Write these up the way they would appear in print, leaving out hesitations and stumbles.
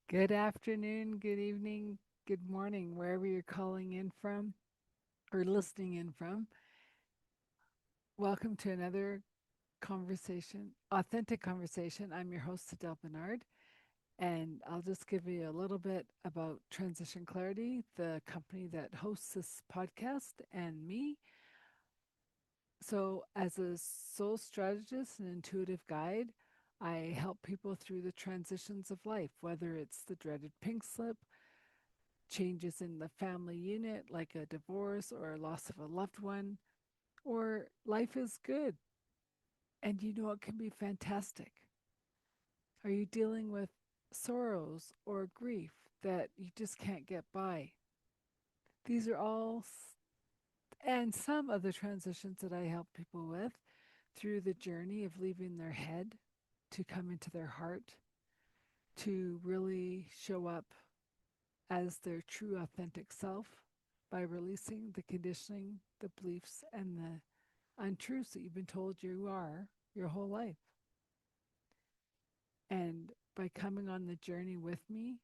Good afternoon, good evening, good morning, wherever you're calling in from or listening in from. Welcome to another conversation, authentic conversation. I'm your host, Adele Bernard, and I'll just give you a little bit about Transition Clarity, the company that hosts this podcast, and me. So, as a soul strategist and intuitive guide, I help people through the transitions of life, whether it's the dreaded pink slip, changes in the family unit, like a divorce or a loss of a loved one, or life is good and you know it can be fantastic. Are you dealing with sorrows or grief that you just can't get by? These are all, and some of the transitions that I help people with through the journey of leaving their head to come into their heart, to really show up as their true authentic self by releasing the conditioning, the beliefs, and the untruths that you've been told you are your whole life. And by coming on the journey with me,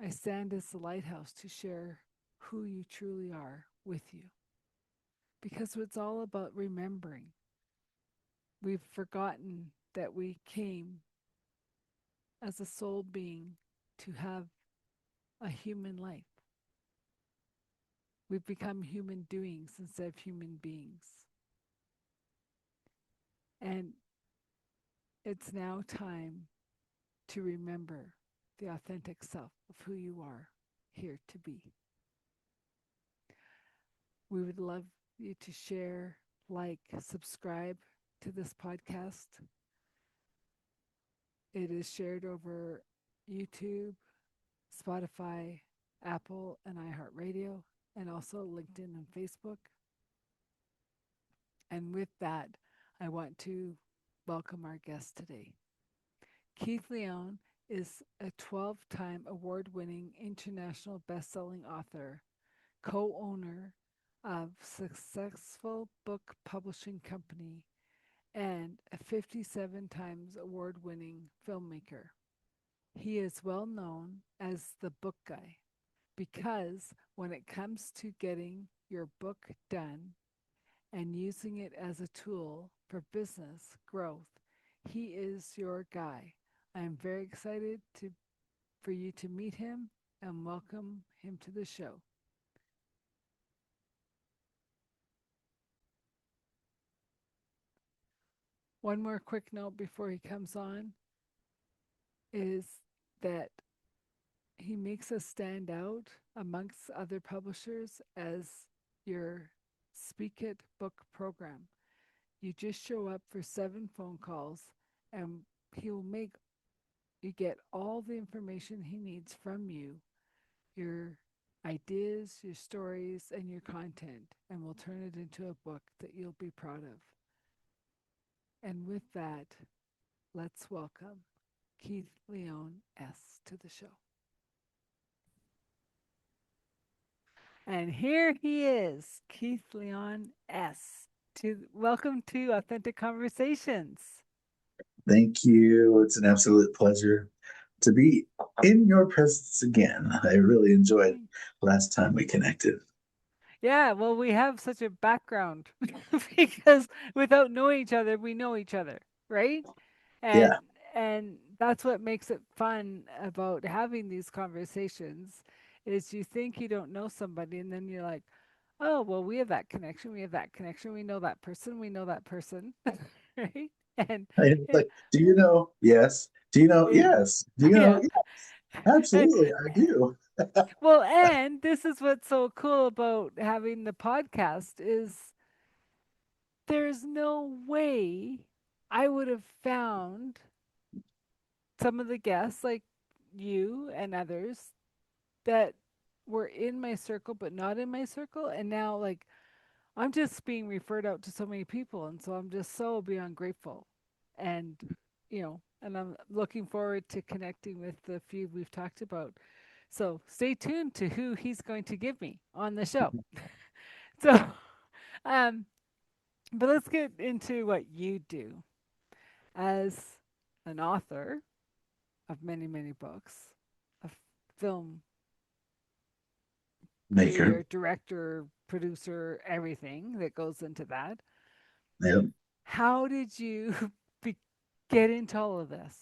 I stand as the lighthouse to share who you truly are with you. Because it's all about remembering. We've forgotten that we came as a soul being to have a human life. We've become human doings instead of human beings. And it's now time to remember the authentic self of who you are here to be. We would love you to share, like, subscribe to this podcast. It is shared over YouTube, Spotify, Apple, and iHeartRadio, and also LinkedIn and Facebook. And with that, I want to welcome our guest today. Keith Leon is a 12-time award-winning international best-selling author, co-owner of successful book publishing company, and a 57 times award-winning filmmaker. He is well known as the book guy because when it comes to getting your book done and using it as a tool for business growth, he is your guy. I am very excited for you to meet him and welcome him to the show. One more quick note before he comes on is that he makes us stand out amongst other publishers as your Speak It book program. You just show up for 7 phone calls and he will make you get all the information he needs from you, your ideas, your stories, and your content, and we'll turn it into a book that you'll be proud of. And with that, let's welcome Keith Leon S. to the show. And here he is, Keith Leon S. To welcome to Authentic Conversations. Thank you. It's an absolute pleasure to be in your presence again. I really enjoyed last time we connected. Yeah, well, we have such a background because without knowing each other, we know each other, right? Yeah, And and that's what makes it fun about having these conversations is you think you don't know somebody and then you're like, "Oh, well, we have that connection. We have that connection. We know that person. We know that person." Right? And I was it, like, do you know? Yes. Do you know? yeah. Yes. Do you know? Yeah. Yeah, And absolutely. I do. well, and this is what's so cool about having the podcast is there's no way I would have found some of the guests like you and others that were in my circle but not in my circle, and now like I'm just being referred out to so many people, and so I'm just so beyond grateful. And and I'm looking forward to connecting with the few we've talked about. So stay tuned to who he's going to give me on the show. So um but let's get into what you do as an author, of many, many books, a film Maker. creator, director, producer, everything that goes into that. Yep. How did you be, get into all of this?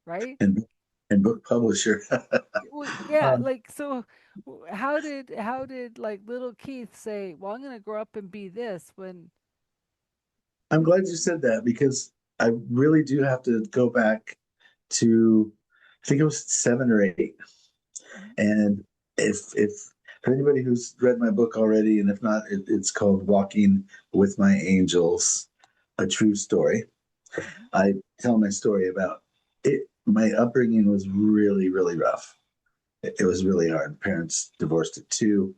Right? And book publisher. Well, yeah, Um, like so how did like little Keith say, "Well, I'm going to grow up and be this," when I'm glad you said that because I really do have to go back to, I think it was 7 or 8. Mhm. And if for anybody who's read my book already, and if not, it's called Walking with My Angels, a true story. Mhm. I tell my story about it. My upbringing was really, really rough. It was really hard. Parents divorced at 2.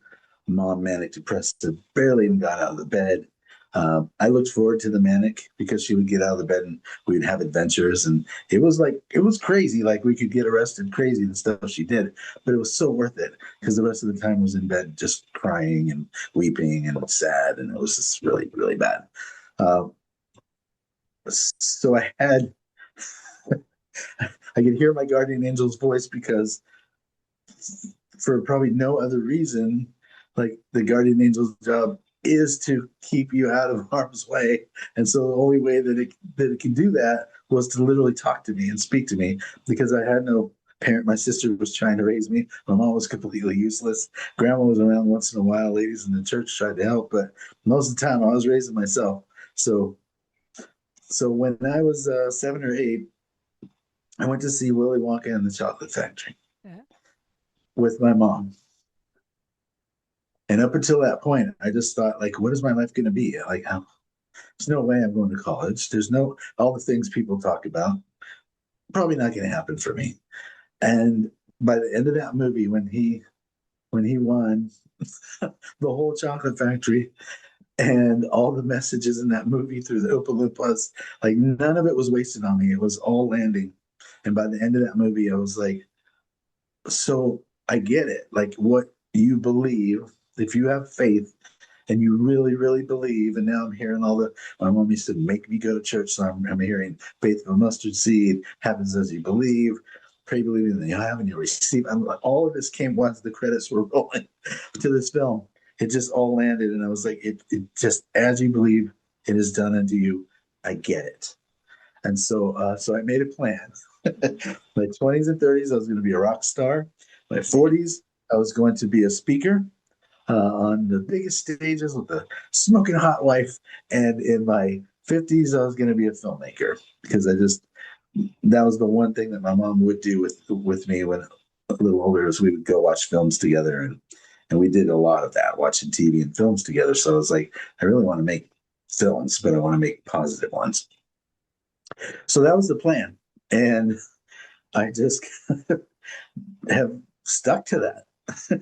Mom manic depressive, barely even got out of the bed. I looked forward to the manic because she would get out of the bed and we'd have adventures, and it was crazy. Like we could get arrested, crazy the stuff she did, but it was so worth it because the rest of the time was in bed just crying and weeping and sad, and it was just really, really bad. Uh, so I could hear my guardian angel's voice because for probably no other reason, like the guardian angel's job is to keep you out of harm's way. And so the only way that it can do that was to literally talk to me and speak to me because I had no parent. My sister was trying to raise me. My mom was completely useless. Grandma was around once in a while. Ladies in the church tried to help, but most of the time I was raising myself. So when I was 7 or 8, I went to see Willy Wonka and the Chocolate Factory Yeah. with my mom. And up until that point, I just thought, like, what is my life going to be? Like, there's no way I'm going to college. There's no, all the things people talk about, probably not going to happen for me. And by the end of that movie, when he won the whole chocolate factory and all the messages in that movie through the Oompa Loompas, like none of it was wasted on me. It was all landing. And by the end of that movie, I was like, so I get it. Like what you believe, if you have faith and you really, really believe, and now I'm hearing all the, my mom used to make me go to church, so I'm hearing faith of a mustard seed, happens as you believe, pray, believe in the have, and you receive. I'm like, all of this came once the credits were rolling to this film. It just all landed, and I was like, it just, as you believe, it is done unto you. I get it. And so I made a plan. My 20s and 30s, I was going to be a rock star. My 40s, I was going to be a speaker on the biggest stages with the smoking hot wife. And in my 50s, I was going to be a filmmaker because that was the one thing that my mom would do with me when a little older, is we would go watch films together. And we did a lot of that, watching TV and films together. So I was like, I really want to make films, but I want to make positive ones. So that was the plan. And I just have stuck to that.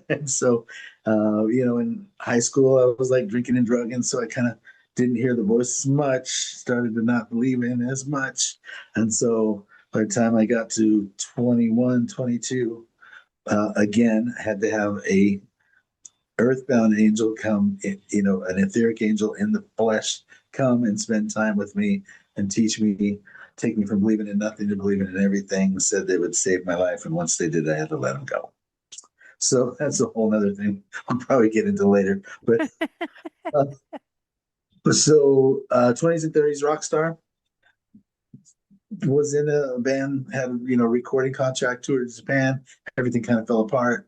And so, in high school, I was like drinking and drugging. So I kind of didn't hear the voice as much, started to not believe in as much. And so by the time I got to 21, 22, again, I had to have a earthbound angel come, an etheric angel in the flesh come and spend time with me and teach me, take me from believing in nothing to believing in everything, said they would save my life. And once they did, I had to let them go. So that's a whole other thing I'll probably get into later. But uh, 20s and 30s rock star, was in a band, had recording contract, toured Japan. Everything kind of fell apart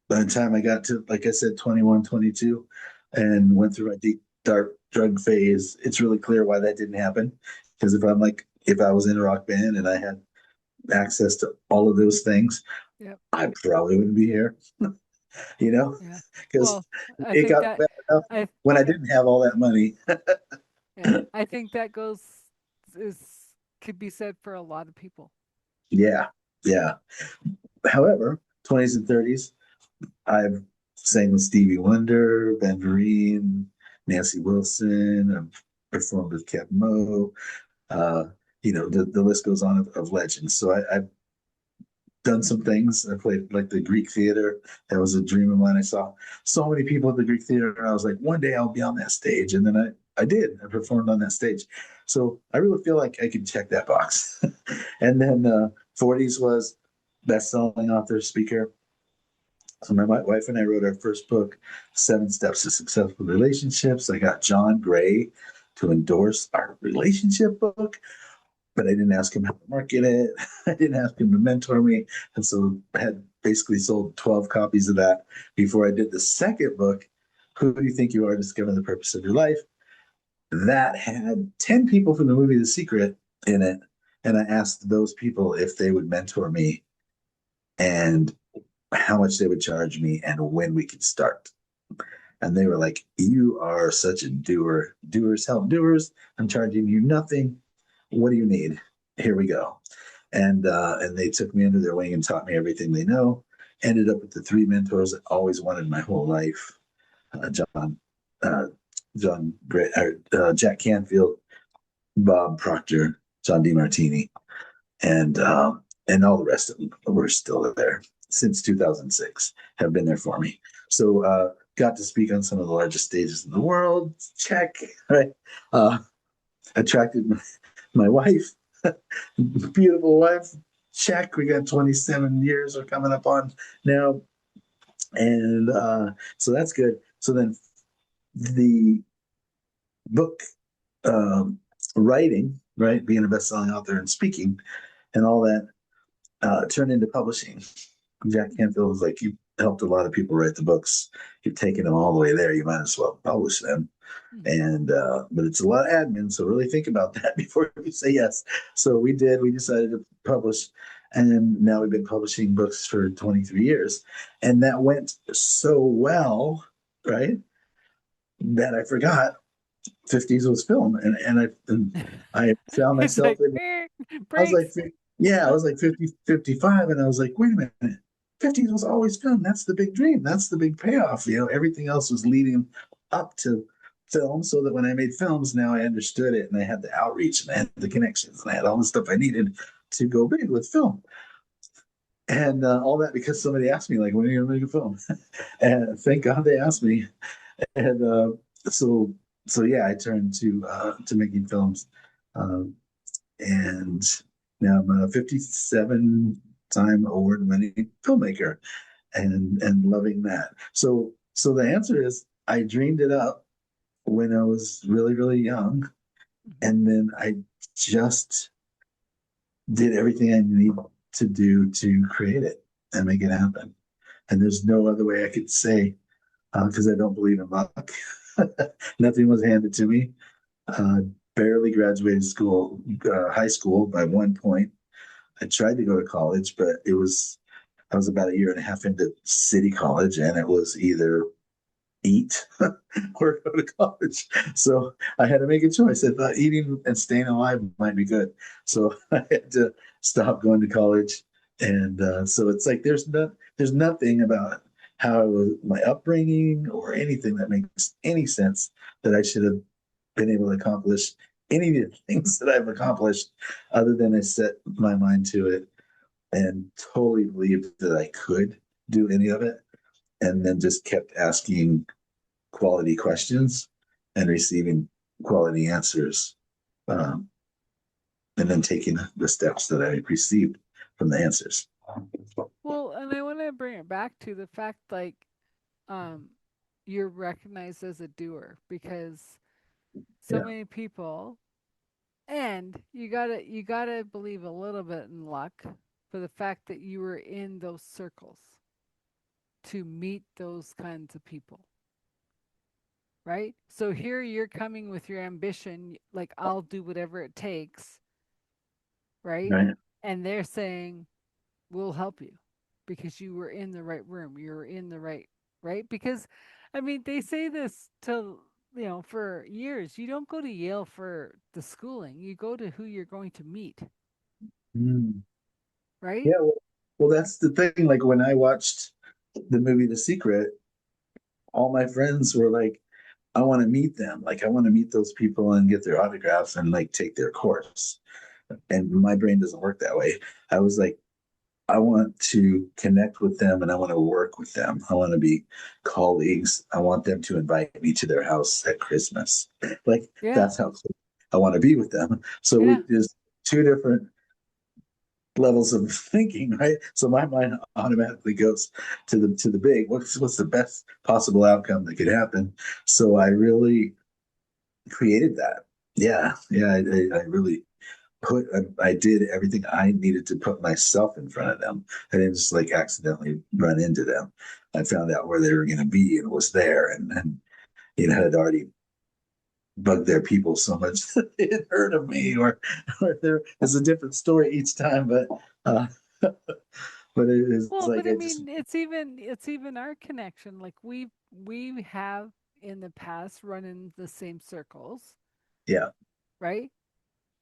by the time I got to, like I said, 21, 22, and went through a deep, dark drug phase. It's really clear why that didn't happen. Because if I was in a rock band and I had access to all of those things, Yep. I probably wouldn't be here, Yeah. because Well, I it think got that bad enough I when I didn't have all that money. yeah, I think that goes is could be said for a lot of people. Yeah, yeah. However, 20s and 30s, I've sang with Stevie Wonder, Ben Vereen, Nancy Wilson. I've performed with Keb Mo. Uh, the list goes on of legends. So I've done some things. I played like the Greek Theater. That was a dream of mine. I saw so many people at the Greek Theater, and I was like, one day I'll be on that stage. And then I did. I performed on that stage. So I really feel like I could check that box. And then 40s was best-selling author, speaker. So my wife and I wrote our first book, Seven Steps to Successful Relationships. I got John Gray to endorse our relationship book, but I didn't ask him how to market it. I didn't ask him to mentor me. And so I had basically sold 12 copies of that before I did the second book, Who Do You Think You Are? Discover the Purpose of Your Life. That had 10 people from the movie The Secret in it. And I asked those people if they would mentor me and how much they would charge me and when we could start. And they were like, "You are such a doer. Doers help doers. I'm charging you nothing. What do you need? Here we go." And they took me under their wing and taught me everything they know. Ended up with the three mentors I always wanted my whole life: John, uh, Jack Canfield, Bob Proctor, John DeMartini, and all the rest of them were still there since 2006. Have been there for me. So got to speak on some of the largest stages in the world. Check, right? Uh, Attracted my wife, beautiful wife. Check. We got 27 years we're coming up on now, and so that's good. So then the book um, writing, right, being a best-selling author and speaking, and all that turned into publishing. Jack Canfield was like, "You helped a lot of people write the books. You've taken them all the way there. You might as well publish them." Mhm. And but it's a lot of admin, so really think about that before you say yes. So we did. We decided to publish, and now we've been publishing books for 23 years, and that went so well, right? That I forgot 50s was film, and I found It's myself like in. I was like, breaks. yeah, I was like 50, 55, and I was like, wait a minute, 50s was always film. That's the big dream. That's the big payoff. Everything else was leading up to film, so that when I made films, now I understood it, and I had the outreach, and I had the connections, and I had all the stuff I needed to go big with film. And all that because somebody asked me, like, when are you going to make a film? And thank God they asked me. And so, so yeah, I turned to making films. Um, and now I'm a 57-time award-winning filmmaker, and loving that. So the answer is I dreamed it up when I was really really young, Mhm. and then I just did everything I need to do to create it and make it happen. And there's no other way I could say, because I don't believe in luck. Nothing was handed to me. Uh, Barely graduated high school by 1 point. I tried to go to college, but I was about a year and a half into city college, and it was either eat or go to college. So I had to make a choice. I thought eating and staying alive might be good. So I had to stop going to college. And so it's like there's nothing about how I was, my upbringing or anything that makes any sense that I should have been able to accomplish any of the things that I've accomplished, other than I set my mind to it and totally believed that I could do any of it, and then just kept asking quality questions and receiving quality answers, um, and then taking the steps that I received from the answers. Well, and I want to bring it back to the fact like um you're recognized as a doer because so Yeah, many people, and you got to believe a little bit in luck for the fact that you were in those circles to meet those kinds of people, right? So here you're coming with your ambition, like I'll do whatever it takes, right? right. And they're saying, we'll help you because you were in the right room. You're in the right? Because, I mean, they say this to, for years. You don't go to Yale for the schooling, you go to who you're going to meet, Mm. right? Yeah, well, that's the thing. Like when I watched the movie The Secret, all my friends were like, I want to meet them. Like, I want to meet those people and get their autographs and like take their course. And my brain doesn't work that way. I was like, I want to connect with them and I want to work with them. I want to be colleagues. I want them to invite me to their house at Christmas. Like, Yeah. that's how close I want to be with them. So Yeah. there's two different levels of thinking, right? So my mind automatically goes to the big. What's the best possible outcome that could happen? So I really created that. Yeah, yeah. I really I did everything I needed to put myself in front of them. I didn't just like accidentally run into them. I found out where they were going to be and was there, and had already bugged their people so much that they had heard of me, or there is a different story each time, uh, but it is Well, like but I I just mean, it's even our connection. Like we have in the past run in the same circles, yeah, right?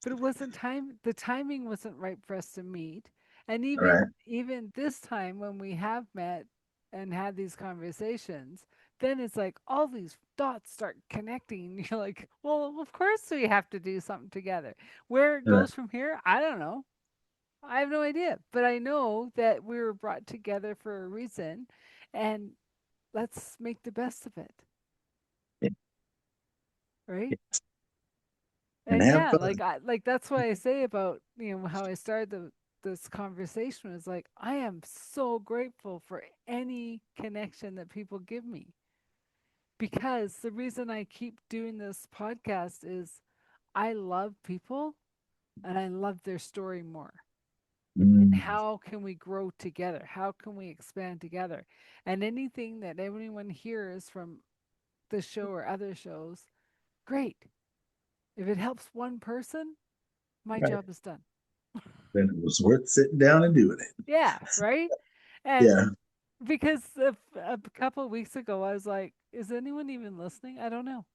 But it wasn't time. The timing wasn't right for us to meet. And all right, even this time when we have met and had these conversations, then it's like all these dots start connecting. You're like, well, of course we have to do something together. Where it all right, goes from here, I don't know. I have no idea, but I know that we were brought together for a reason, and let's make the best of it, yeah, right? yeah. And And have yeah, fun. like that's why I say about how I started this conversation is like I am so grateful for any connection that people give me because the reason I keep doing this podcast is I love people and I love their story more. And Mm, how can we grow together? How can we expand together? And anything that anyone hears from this show or other shows, great. If it helps one person, my right. job is done. Then it was worth sitting down and doing it. Yeah, right? And Yeah. because a couple of weeks ago, I was like, is anyone even listening? I don't know.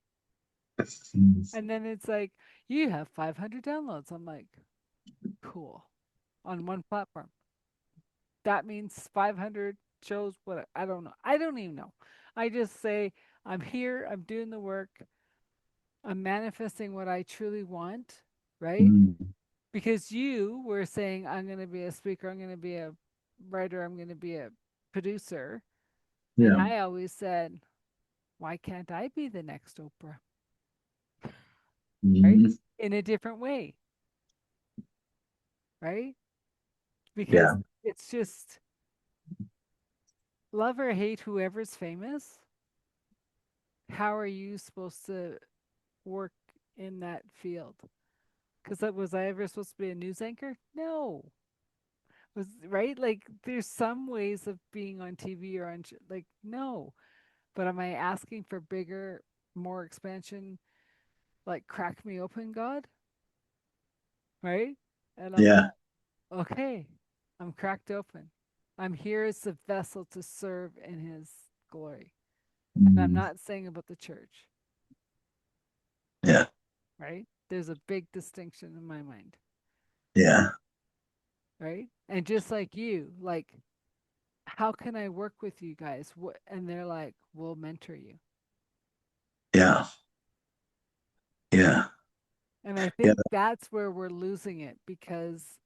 Mm, And then it's like, you have 500 downloads. I'm like, cool. On one platform. That means 500 shows. What? I don't know. I don't even know. I just say, I'm here. I'm doing the work. I'm manifesting what I truly want, right? mm, Because you were saying, I'm going to be a speaker, I'm going to be a writer, I'm going to be a producer. And yeah. I always said, why can't I be the next Oprah? Right? Mm, In a different way, right? Because yeah. it's just love or hate whoever's famous. How are you supposed to work in that field? Because was I ever supposed to be a news anchor? No. Was right? Like there's some ways of being on TV or on like no. But am I asking for bigger, more expansion? Like crack me open, God, right? And I'm like, Yeah. okay, I'm cracked open. I'm here as a vessel to serve in His glory. And I'm Mm, not saying about the church, yeah. right? There's a big distinction in my mind, Yeah. right? And just like you, like, how can I work with you guys? And they're like, we'll mentor you. Yeah. Yeah. And I Yeah. think that's where we're losing it because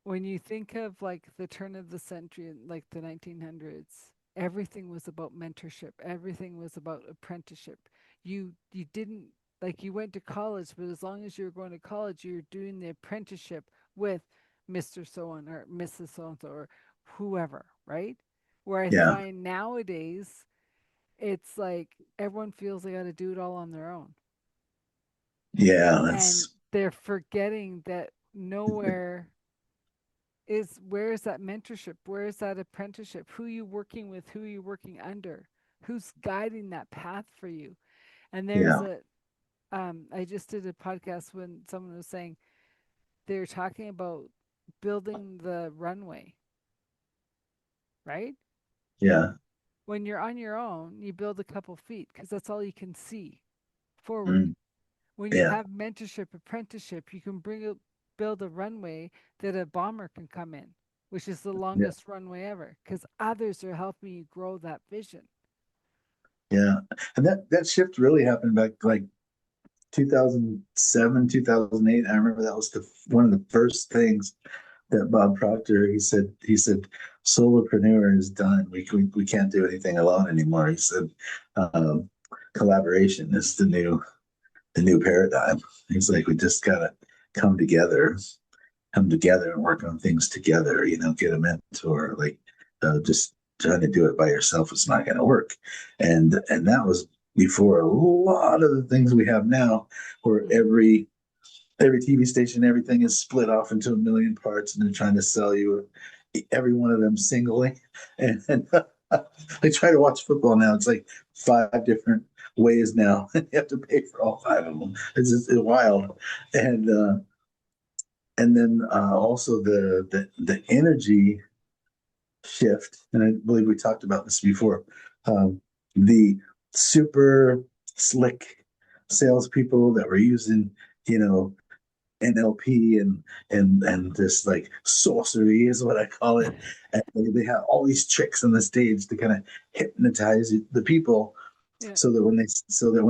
when you think of like the turn of the century in like the 1900s, everything was about mentorship, everything was about apprenticeship. You didn't like you went to college, but as long as you were going to college, you were doing the apprenticeship with Mr. So on or Mrs. So and so or whoever, right? Where I Yeah. find nowadays it's like everyone feels they got to do it all on their own. Yeah. And That's they're forgetting that nowhere is where is that mentorship? Where is that apprenticeship? Who are you working with? Who are you working under? Who's guiding that path for you? And there's yeah. a, I just did a podcast when someone was saying they were talking about building the runway, right? Yeah. When you're on your own, you build a couple feet because that's all you can see forward. Mm, When you yeah. have mentorship, apprenticeship, you can build a runway that a bomber can come in, which is the Yeah. longest runway ever, because others are helping you grow that vision. Yeah. And that shift really happened back like 2007, 2008. I remember that was one of the first things that Bob Proctor, he said solopreneur is done. We can't do anything alone anymore. He said um, collaboration is the new paradigm. He's like we just gotta come together. come together and work on things together, get a mentor. Like just trying to do it by yourself is not going to work. And that was before a lot of the things we have now, where every TV station, everything is split off into a million parts, and they're trying to sell you every one of them singly. And I try to watch football now. It's like five different ways now. You have to pay for all five of them. It's wild. And then also the energy shift, and I believe we talked about this before. The super slick salespeople that were using, you know, NLP and this like sorcery is what I call it. And they have all these tricks on the stage to kind of hypnotize the people, Yeah. so that when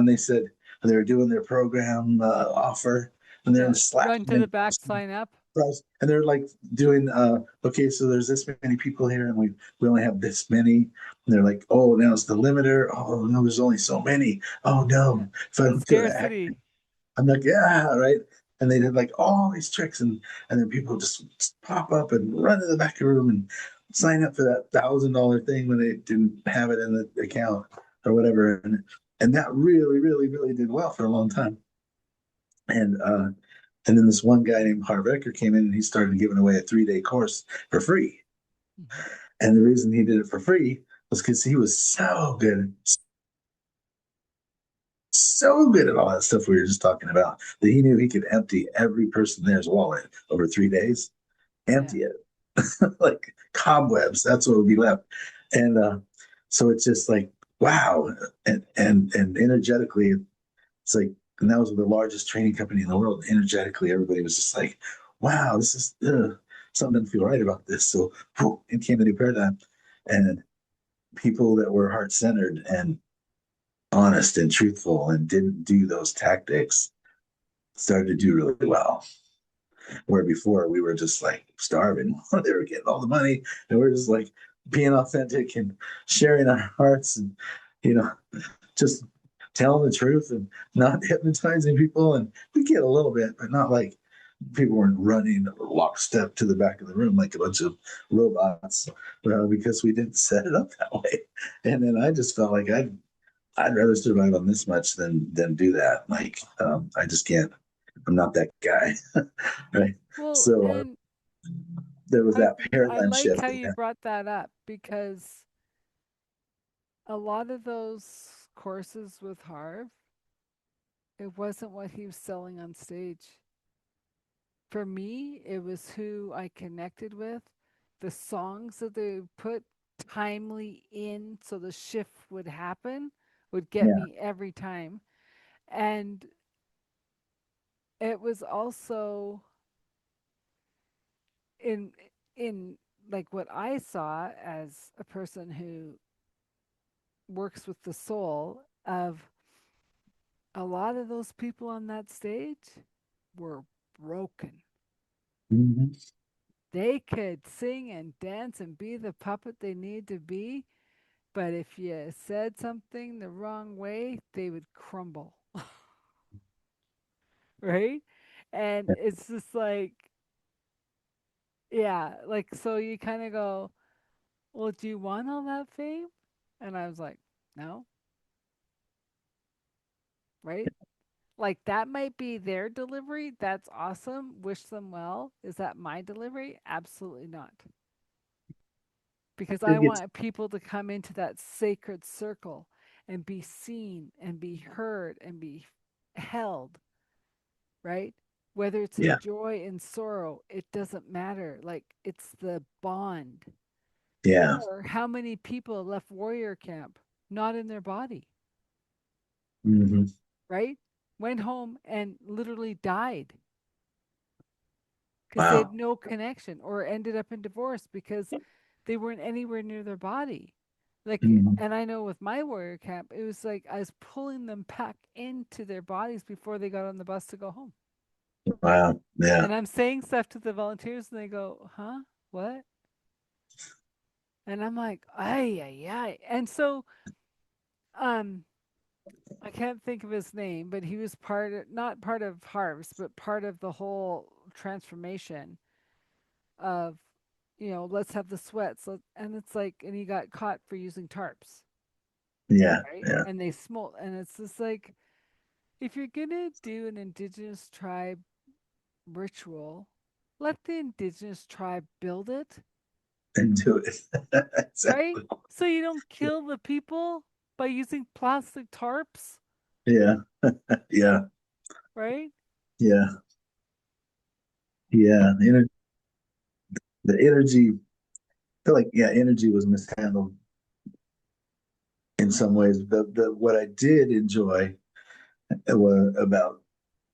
they said they were doing their program offer, and they're Yeah. Run slacking to the and back, sign up. and they're like doing okay, so there's this many people here, and we only have this many. And they're like, oh, now it's the limiter. Oh no, there's only so many. Oh Yeah. no, if I don't do that, Scarcity. I'm like, yeah, right. And they did like all these tricks, and then people just pop up and run to the back of the room and sign up for that $1,000 thing when they didn't have it in the account or whatever. And that really, really, really did well for a long time. And then this one guy named Harv Eker came in, and he started giving away a 3-day course for free. Mhm. And the reason he did it for free was because he was so good at all that stuff we were just talking about, that he knew he could empty every person there's wallet over 3 days, Yeah. empty it like cobwebs. That's what would be left. And so it's just like, wow. And energetically, it's like, and that was the largest training company in the world. Energetically, everybody was just like, wow, this is something doesn't feel right about this. So whew, it came a new paradigm. And people that were heart centered and honest and truthful and didn't do those tactics started to do really well. Where before we were just like starving, they were getting all the money, and we're just like being authentic and sharing our hearts, and you know, just telling the truth and not hypnotizing people. And we get a little bit, but not like people weren't running lockstep to the back of the room like a bunch of robots, because we didn't set it up that way. And then I just felt like I'd rather survive on this much than do that. Like I just can't. I'm not that guy, right? Well, So and there was I that I paradigm like shift. how you brought that up because a lot of those courses with Harv, it wasn't what he was selling on stage. For me, it was who I connected with, the songs that they put timely in so the shift would happen would get Yeah. me every time. And it was also in in like what I saw as a person who works with the soul of a lot of those people on that stage were broken. Mm-hmm. They could sing and dance and be the puppet they need to be, but if you said something the wrong way, they would crumble. Right? And it's just like, yeah, like, so you kind of go, well, do you want all that fame? And I was like, no, right? Like, that might be their delivery. That's awesome. Wish them well. Is that my delivery? Absolutely not. Because I It gets want people to come into that sacred circle and be seen and be heard and be held, right? Whether it's yeah, in joy and sorrow, it doesn't matter. Like, it's the bond. yeah. Or how many people left warrior camp not in their body, Mm-hmm. right? Went home and literally died because they had Wow. no connection, or ended up in divorce because they weren't anywhere near their body. Like, Mm-hmm. and I know with my warrior camp, it was like I was pulling them back into their bodies before they got on the bus to go home. Wow. Yeah. And I'm saying stuff to the volunteers, and they go, huh? What? And I'm like, ay, ay, ay. And so, um, I can't think of his name, but he was part of, not part of Harvest, but part of the whole transformation. of, let's have the sweats. And it's like, and he got caught for using tarps, Yeah. right? Yeah. And they smolt. And it's just like, if you're going to do an indigenous tribe ritual, let the indigenous tribe build it, And do it. right? Exactly. So you don't kill the people by using plastic tarps, Yeah. Yeah. right? Yeah. Yeah. The energy, I feel like, yeah, energy was mishandled in some ways. The what I did enjoy about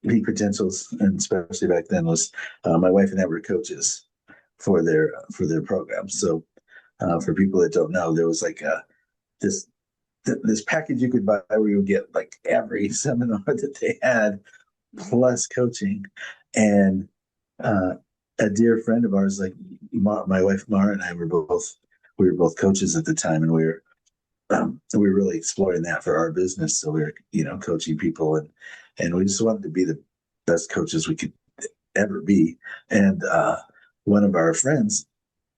peak potentials, and especially back then, was my wife and I were coaches for their programs. So for people that don't know, there was like this this package you could buy where you would get like every seminar that they had Mm-hmm. plus coaching. And uh, a dear friend of ours, like my wife Mara and I we were both coaches at the time, and we were really exploring that for our business. So we were, coaching people, and we just wanted to be the best coaches we could ever be. And one of our friends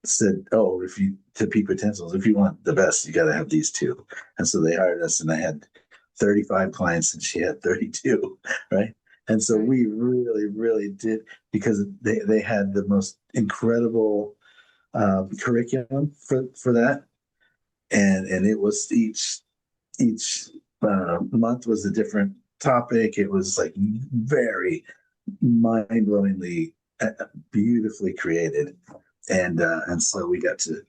said, "Oh, if you to peak potentials, if you want the best, you got to have these two." And so they hired us, and I had 35 clients, and she had 32, right? And so Right. we really, really did, because they had the most incredible curriculum for that, and it was each month was a different topic. It was like very mind-blowingly beautifully created, and so we got to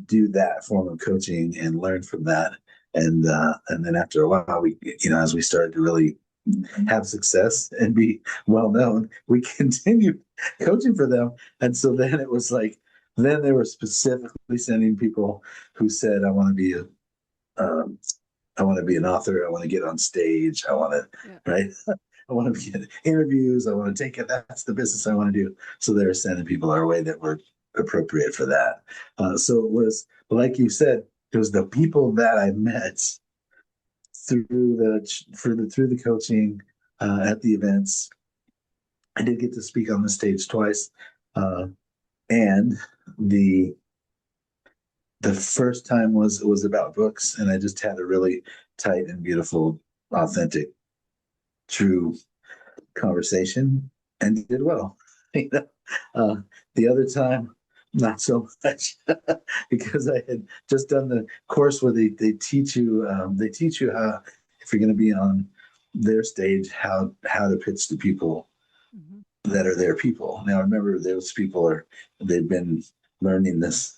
do that form of coaching and learn from that. And then after a while, we, as we started to really have success and be well known, we continued coaching for them. And so then it was like, then they were specifically sending people who said, um, I want to be an author. I want to get on stage. I want to, Yeah. right? I want to get interviews. I want to take it. That's the business I want to do. So they were sending people our way that were appropriate for that. So it was, like you said, it was the people that I met through the coaching at the events. I did get to speak on the stage twice, and the the first time was about books, and I just had a really tight and beautiful, authentic, true conversation, and did well. You know? The other time, not so much, because I had just done the course where they teach you how, if you're going to be on their stage, how to pitch to people Mm-hmm. that are their people. Now remember, those people they've been learning this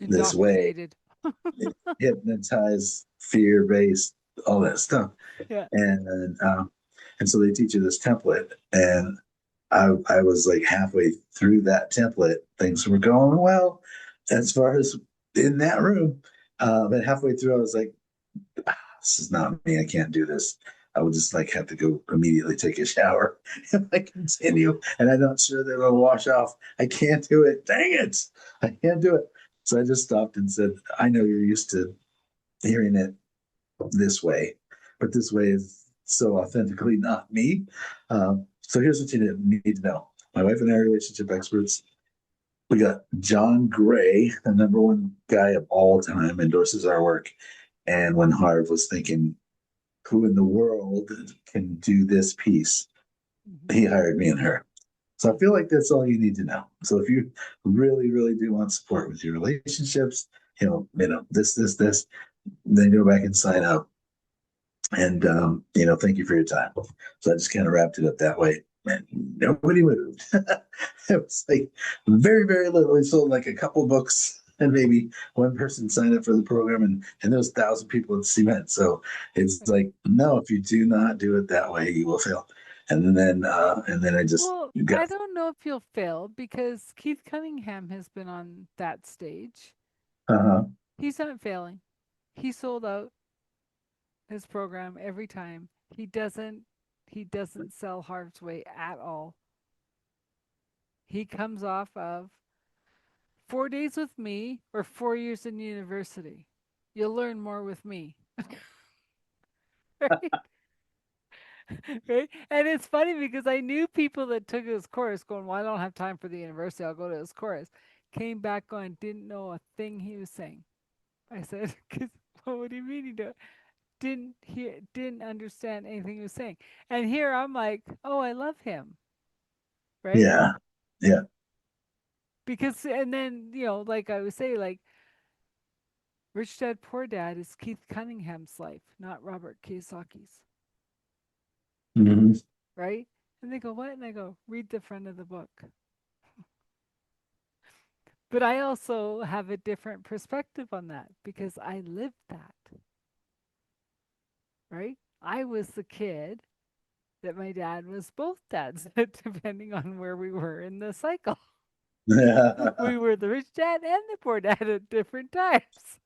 way, Indoctrinated. hypnotized, fear based, all that stuff, Yeah. and and so they teach you this template, and I was like halfway through that template, things were going well as far as in that room, but halfway through I was like, this is not me. I can't do this. I would just like have to go immediately take a shower if I continue, and I'm not sure that it'll wash off. I can't do it. Dang it! I can't do it. So I just stopped and said, I know you're used to hearing it this way, but this way is so authentically not me. So here's what you need to know. My wife and I are relationship experts. We got John Gray, the number one guy of all time, endorses our work. And when Harv was thinking, who in the world can do this piece, Mm-hmm. he hired me and her. So I feel like that's all you need to know. So if you really, really do want support with your relationships, this, then go back and sign up. And thank you for your time. So I just kind of wrapped it up that way. And nobody moved. It was like very, very little. We sold like a couple books, and maybe one person signed up for the program, and there was 1,000 people at cement. So it's like, no, if you do not do it that way, you will fail. And then I just Well, got I don't know if you'll fail because Keith Cunningham has been on that stage. uh-huh. He's not failing. He sold out his program every time. He doesn't sell Harv's Way at all. He comes off of 4 days with me or 4 years in university. You'll learn more with me. Right? Right? And it's funny because I knew people that took this course going, well, I don't have time for the university. I'll go to this course. Came back going, didn't know a thing he was saying. I said, because what do you mean you don't? Didn't hear, didn't understand anything he was saying. And here I'm like, oh, I love him. Right? Yeah. Yeah. Because, and then, like I would say, like, Rich Dad Poor Dad is Keith Cunningham's life, not Robert Kiyosaki's. Hmm. Right? And they go, what? And I go, read the front of the book. But I also have a different perspective on that because I lived that, right? I was the kid that my dad was both dads, depending on where we were in the cycle. We were the rich dad and the poor dad at different times,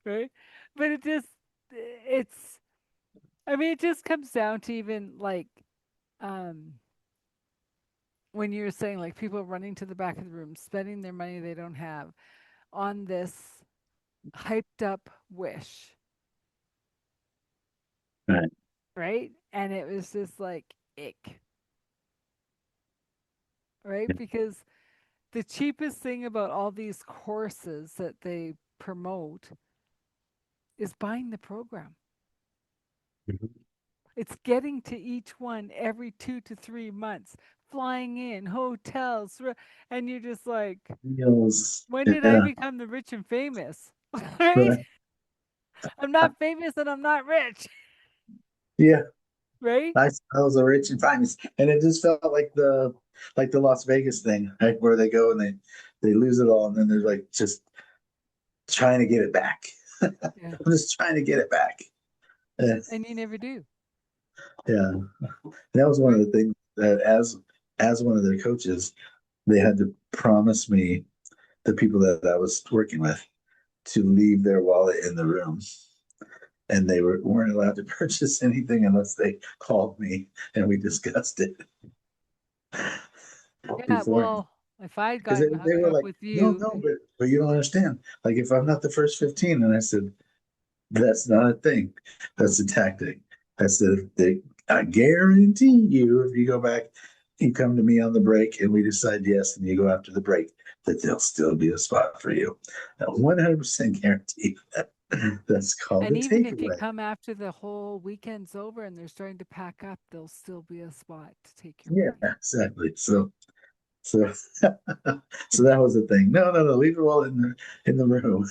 right? But it's, I mean, it just comes down to even like, um, when you're saying like people running to the back of the room, spending their money they don't have on this hyped up wish, Right. right? And it was just like ick, right? Because the cheapest thing about all these courses that they promote is buying the program. Mhm. It's getting to each one every 2 to 3 months, flying in, hotels, and you're just like, Feels, when did I yeah. become the rich and famous? Right? Right. I'm not famous and I'm not rich, Yeah. right? I was a rich and famous, and it just felt like the Las Vegas thing, right? Where they go and they lose it all, and then they're like just trying to get it back. I'm Yeah. just trying to get it back. Yeah. And you never do, Yeah. That was one of right? the things that as one of their coaches, they had to promise me, the people that I was working with, to leave their wallet in the room. And they weren't allowed to purchase anything unless they called me and we discussed it Yeah, before. well, if I'd Because gotten they hooked were up like, with no, you, no, but you don't understand. Like, if I'm not the first 15, and I said, that's not a thing. That's a tactic. I guarantee you, if you go back, you come to me on the break and we decide yes, and you go after the break, that there'll still be a spot for you. I 100% guarantee that. That's called a and even if you takeaway. come after the whole weekend's over and they're starting to pack up, there'll still be a spot to take your Yeah, money. exactly. So, so that was the thing. No, no, no. Leave it all in the room,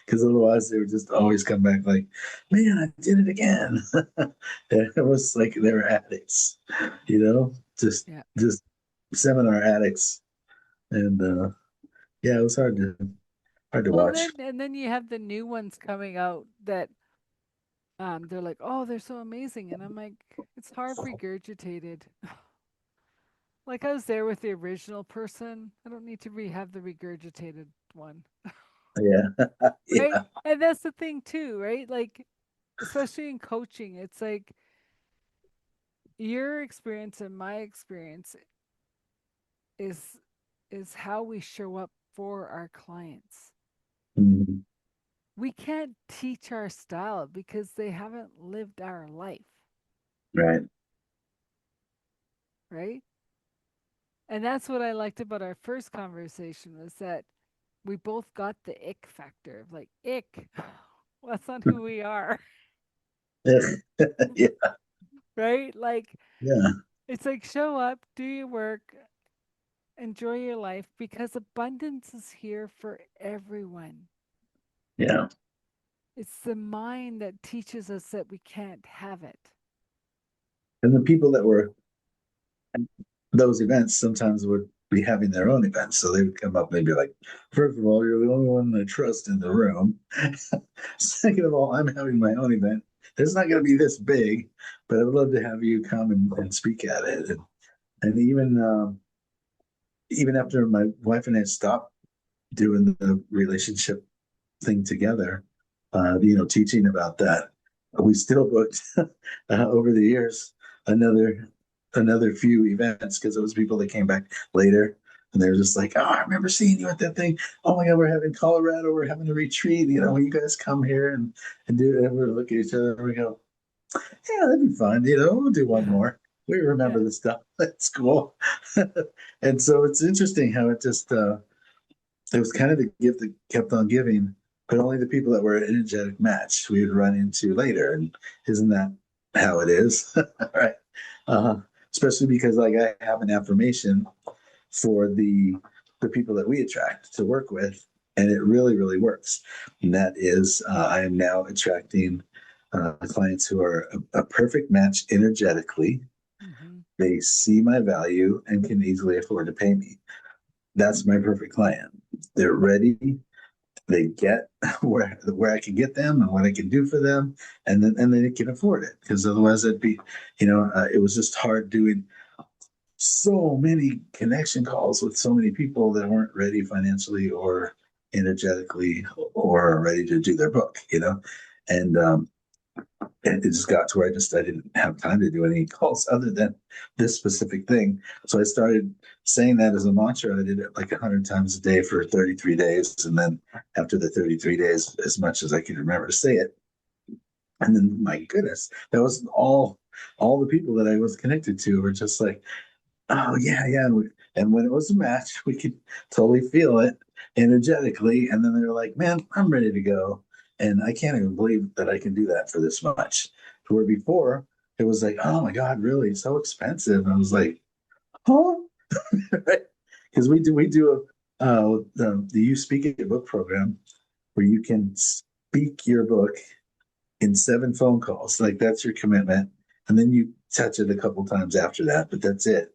because otherwise they would just always come back like, "Man, I did it again." And it was like they were addicts, you know, just Yeah. just seminar addicts, and yeah, it was hard to Well, watch. then you have the new ones coming out that they're like, oh, they're so amazing, and I'm like, it's half regurgitated. Like I was there with the original person. I don't need to rehab the regurgitated one, Yeah, right? yeah. And that's the thing too, right? Like, especially in coaching, it's like your experience and my experience is is how we show up for our clients. Mhm. We can't teach our style because they haven't lived our life, Right. right? And that's what I liked about our first conversation was that we both got the ick factor of like, ick, well, that's not who we are, Yeah, right? Like, yeah, it's like show up, do your work, enjoy your life because abundance is here for everyone. yeah. It's the mind that teaches us that we can't have it. And the people that were those events sometimes would be having their own events. So they would come up and they'd be like, first of all, you're the only one I trust in the room. Second of all, I'm having my own event. It's not going to be this big, but I would love to have you come and speak at it. And even after my wife and I stopped doing the relationship thing together, teaching about that, we still booked over the years another another few events because it was people that came back later and they're just like, oh, I remember seeing you at that thing. Oh my God, we're having Colorado, we're having a retreat. Will you guys come here and do it? And we look at each other and we go, yeah, that'd be fun. We'll do one Yeah. more. We remember Yeah. the stuff. That's cool. And so it's interesting how it was kind of the gift that kept on giving, but only the people that were an energetic match we would run into later. And isn't that how it is? Right. Uh, Especially because like I have an affirmation for the people that we attract to work with, and it really really works. And that is, I am now attracting clients who are a perfect match energetically. Hmm. They see my value and can easily afford to pay me. That's my perfect client. They're ready. They get where I can get them and what I can do for them, and then they can afford it. Because otherwise, it was just hard doing so many connection calls with so many people that weren't ready financially or energetically or ready to do their book. And and it just got to where I didn't have time to do any calls other than this specific thing. So I started saying that as a mantra. I did it like 100 times a day for 33 days, and then after the 33 days, as much as I could remember to say it. And then, my goodness, that was all the people that I was connected to were just like, oh yeah, yeah. And when it was a match, we could totally feel it energetically. And then they were like, man, I'm ready to go. And I can't even believe that I can do that for this much. Where before it was like, oh my God, really? So expensive. And I was like, huh? Because we do the You Speak It book program where you can speak your book in 7 phone calls. Like that's your commitment. And then you touch it a couple times after that, but that's it.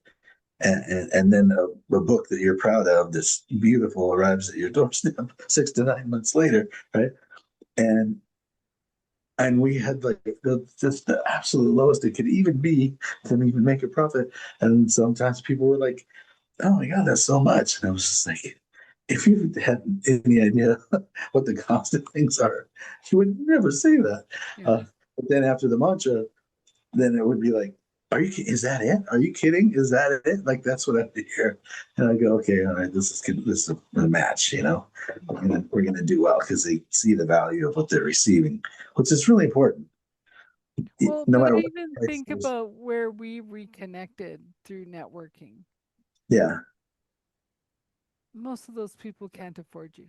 And then a book that you're proud of, this beautiful, arrives at your doorstep 6 to 9 months later, right? And and we had like just the absolute lowest it could even be to even make a profit. And sometimes people were like, "Oh my God, that's so much," and I was just like, "If you had any idea what the cost of things are, you would never say that." Yeah. But then after the mantra, then it would be like, is that it? Are you kidding? Is that it? Like, that's what I hear. And I go, okay, all right, this is a match. Hmm. We're gonna do well because they see the value of what they're receiving, which is really important. Well, No but matter I what even the price think is. about where we reconnected through networking. Yeah. Most of those people can't afford you.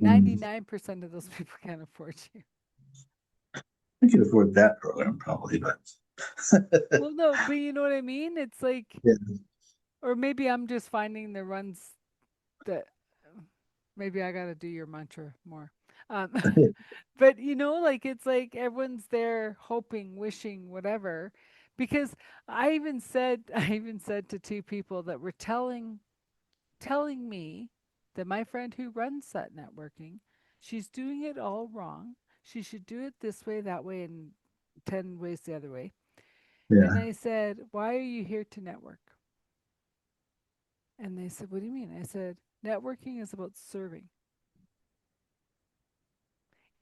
Mm. 99% of those people can't afford you. I could afford that program probably, but Well, no, but you know what I mean? It's like, yeah. or maybe I'm just finding the runs that maybe I got to do your mantra more. Um, but like it's like everyone's there hoping, wishing, whatever. Because I even said to two people that were telling me that my friend who runs that networking, she's doing it all wrong. She should do it this way, that way, and 10 ways the other way. And Yeah. I said, why are you here to network? And they said, what do you mean? I said, networking is about serving.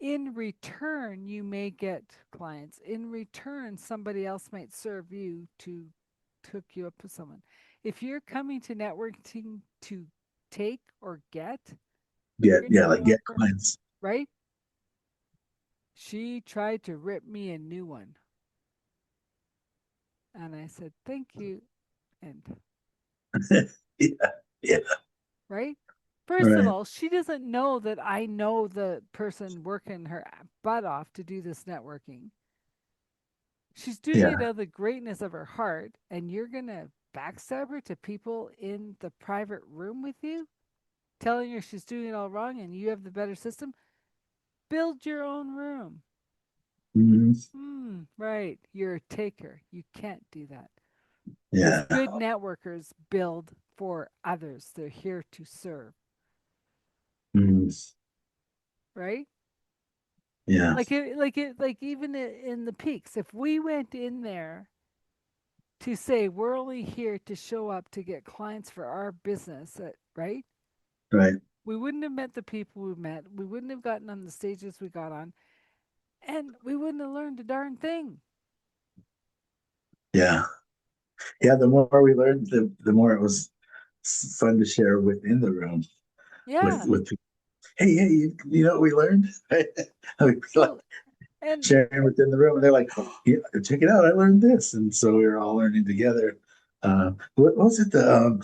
In return, you may get clients. In return, somebody else might serve you to hook you up with someone. If you're coming to networking to take or get, you're going to Like show up get for, clients. right? She tried to rip me a new one. And I said, thank you. And, Yeah. Yeah. right? First of Right. all, she doesn't know that I know the person working her butt off to do this networking. She's doing it Yeah. out of the greatness of her heart, and you're going to backstab her to people in the private room with you, telling her she's doing it all wrong and you have the better system? Build your own room. Mhm. Right. You're a taker. You can't do that. Because Yeah. good networkers build for others, they're here to serve, Mhm. right? Yeah. Like even in the peaks, if we went in there to say we're only here to show up to get clients for our business, right? Right. We wouldn't have met the people we met. We wouldn't have gotten on the stages we got on, and we wouldn't have learned a darn thing. Yeah. Yeah. The more we learned, the more it was fun to share within the room with Yeah. with people. Hey, hey, you know what we learned? We'd be like, Well, And sharing within the room, and they're like, oh, yeah, check it out, I learned this, and so we were all learning together. What was it?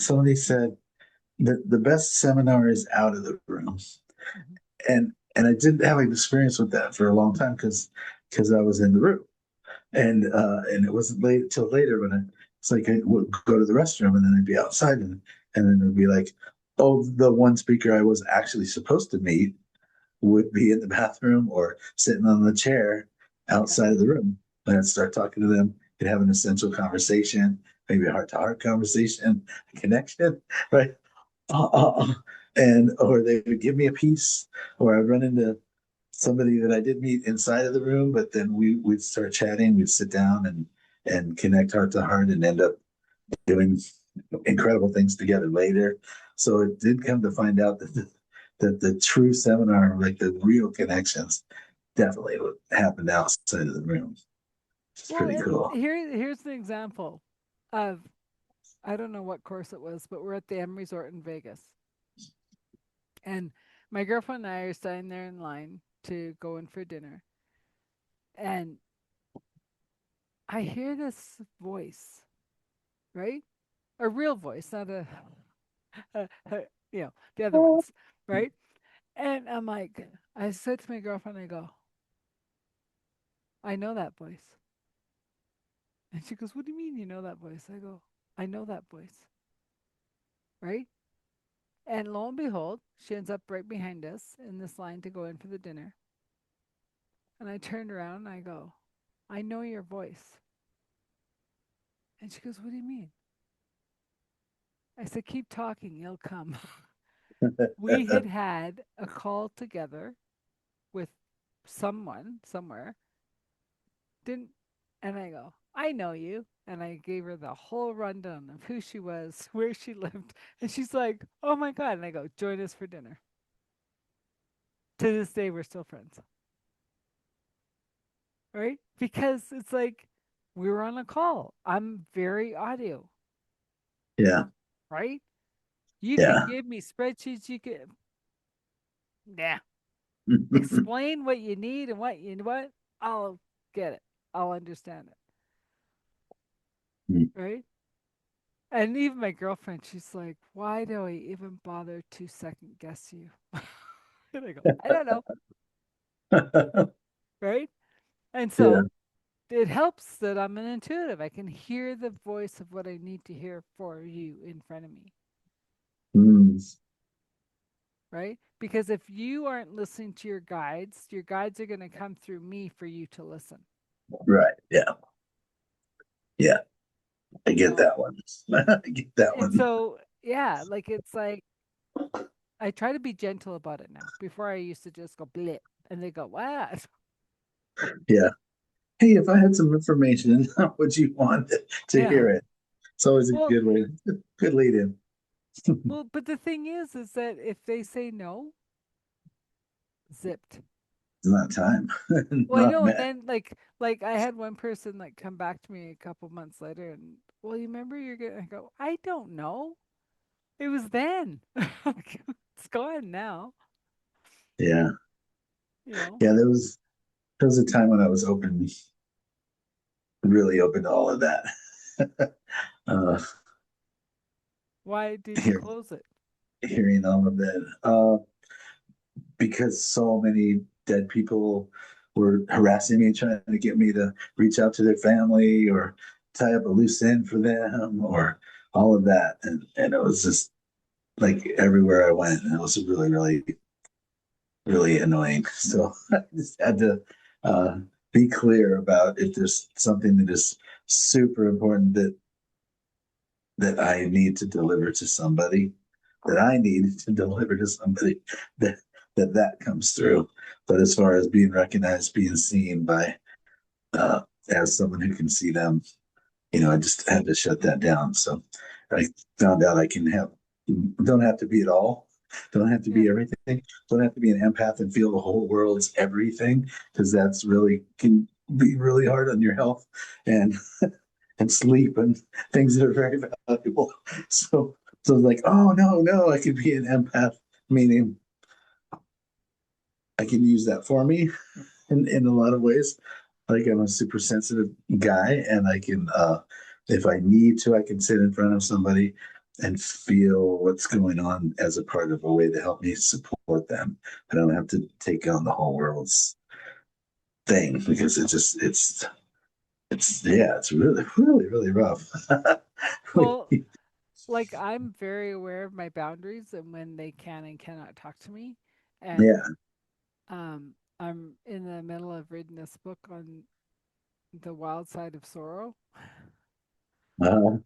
Somebody said that the best seminar is out of the room, mhm, and I didn't have an experience with that for a long time because I was in the room, and it wasn't late till later when it's like I would go to the restroom and then I'd be outside and then it'd be like, oh, the one speaker I was actually supposed to meet would be in the bathroom or sitting on the chair yeah. outside of the room. And I'd start talking to them, could have an essential conversation, maybe a heart to heart conversation, a connection, right? Uh, uh, uh, and or they would give me a piece, or I'd run into somebody that I did meet inside of the room, but then we'd start chatting, we'd sit down and connect heart to heart and end up doing incredible things together later. So it did come to find out that the true seminar, like the real connections, definitely would happen outside of the room. It's Well, pretty and cool. here's an example of, I don't know what course it was, but we're at the M Resort in Vegas. And my girlfriend and I are standing there in line to go in for dinner. And I hear this voice, right? A real voice, not a, the other ones, right? And I'm like, I said to my girlfriend, I go, I know that voice. And she goes, what do you mean you know that voice? I go, I know that voice, right? And lo and behold, she ends up right behind us in this line to go in for the dinner. And I turned around and I go, I know your voice. And she goes, what do you mean? I said, keep talking, it'll come. We had had a call together with someone somewhere, didn't, and I go, I know you. And I gave her the whole rundown of who she was, where she lived. And she's like, oh my God. And I go, join us for dinner. To this day, we're still friends, right? Because it's like we were on a call. I'm very audio, Yeah, right? You could yeah. give me spreadsheets. You could, yeah, explain what you need and what. I'll get it. I'll understand it, right? And even my girlfriend, she's like, why do I even bother to second guess you? And I go, I don't know, right? And Yeah. so it helps that I'm an intuitive. I can hear the voice of what I need to hear for you in front of me, Mm, right? Because if you aren't listening to your guides are going to come through me for you to listen, right. Yeah. Yeah. I you get know? that one. I get that And one. so, yeah, like it's like I try to be gentle about it now. Before I used to just go blip and they go, what? Yeah. Hey, if I had some information, would you want to Yeah. hear it? It's always a Well, good way, good lead in. but the thing is that if they say no, zipped. It's not time. Well, I Not know, and met. then like I had one person like come back to me a couple months later, and well, you remember you're gonna I go, I don't know. It was then. It's gone now. Yeah. You know Yeah. There was a time when I was open, really open to all of that. uh, why did you hear, close it? hearing all of that. Because so many dead people were harassing me, trying to get me to reach out to their family or tie up a loose end for them or all of that. And it was just like everywhere I went, and it was really, really, really annoying. So I just had to uh, be clear about if there's something that is super important that I need to deliver to somebody, that I need to deliver to somebody, that that comes through. But as far as being recognized, being seen by uh, as someone who can see them, I just had to shut that down. So I found out I can have don't have to be it all, don't have to Yeah. be everything, don't have to be an empath and feel the whole world's everything because that's really can be really hard on your health and and sleep and things that are very valuable. So like, oh no, no, I could be an empath, meaning I can use that for me in a lot of ways. Like I'm a super sensitive guy, and I can, if I need to, I can sit in front of somebody and feel what's going on as a part of a way to help me support them. I don't have to take on the whole world's thing because it's yeah, it's really rough. Well, like I'm very aware of my boundaries and when they can and cannot talk to me. And Yeah. I'm in the middle of reading this book on the wild side of sorrow. Uh,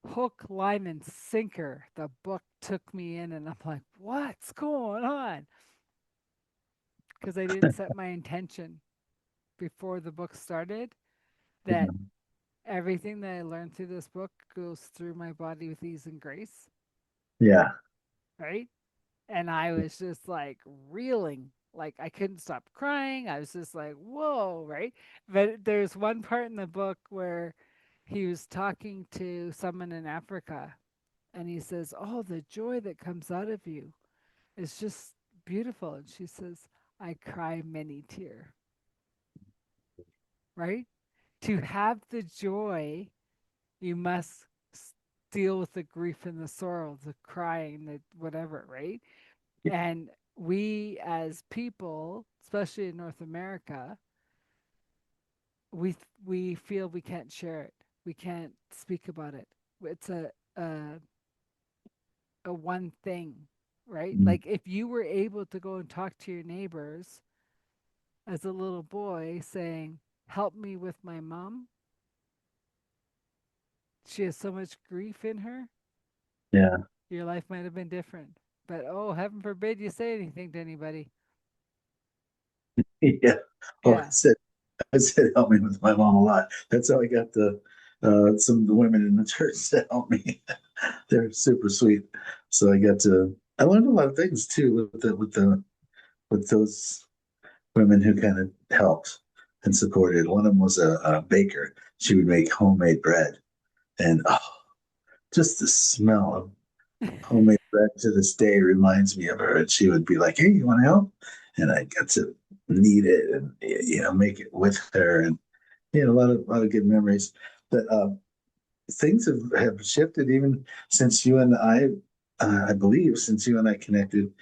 Hook, line, and sinker. The book took me in, and I'm like, what's going on? Because I didn't set my intention before the book started that everything that I learned through this book goes through my body with ease and grace, yeah. right? And I was just like reeling, like I couldn't stop crying. I was just like, whoa, right? But there's one part in the book where he was talking to someone in Africa and he says, oh, the joy that comes out of you is just beautiful. And she says, I cry many tears, right? To have the joy, you must deal with the grief and the sorrow, the crying, the whatever, right? And we as people, especially in North America, we feel we can't share it. We can't speak about it. It's a one thing, right? Mm. Like if you were able to go and talk to your neighbors as a little boy saying, "Help me with my mom. She has so much grief in her." Yeah. Your life might have been different. But oh, heaven forbid you say anything to anybody. Yeah. Oh, Yeah. I said help me with my mom a lot. That's how I got the some of the women in the church to help me. They're super sweet. So I learned a lot of things too with those women who kind of helped and supported. One of them was a baker. She would make homemade bread, and oh, just the smell of homemade bread to this day reminds me of her. And she would be like, "Hey, you want to help?" And I got to knead it and make it with her, and a lot of good memories. But things have shifted even since you and I believe, since you and I connected.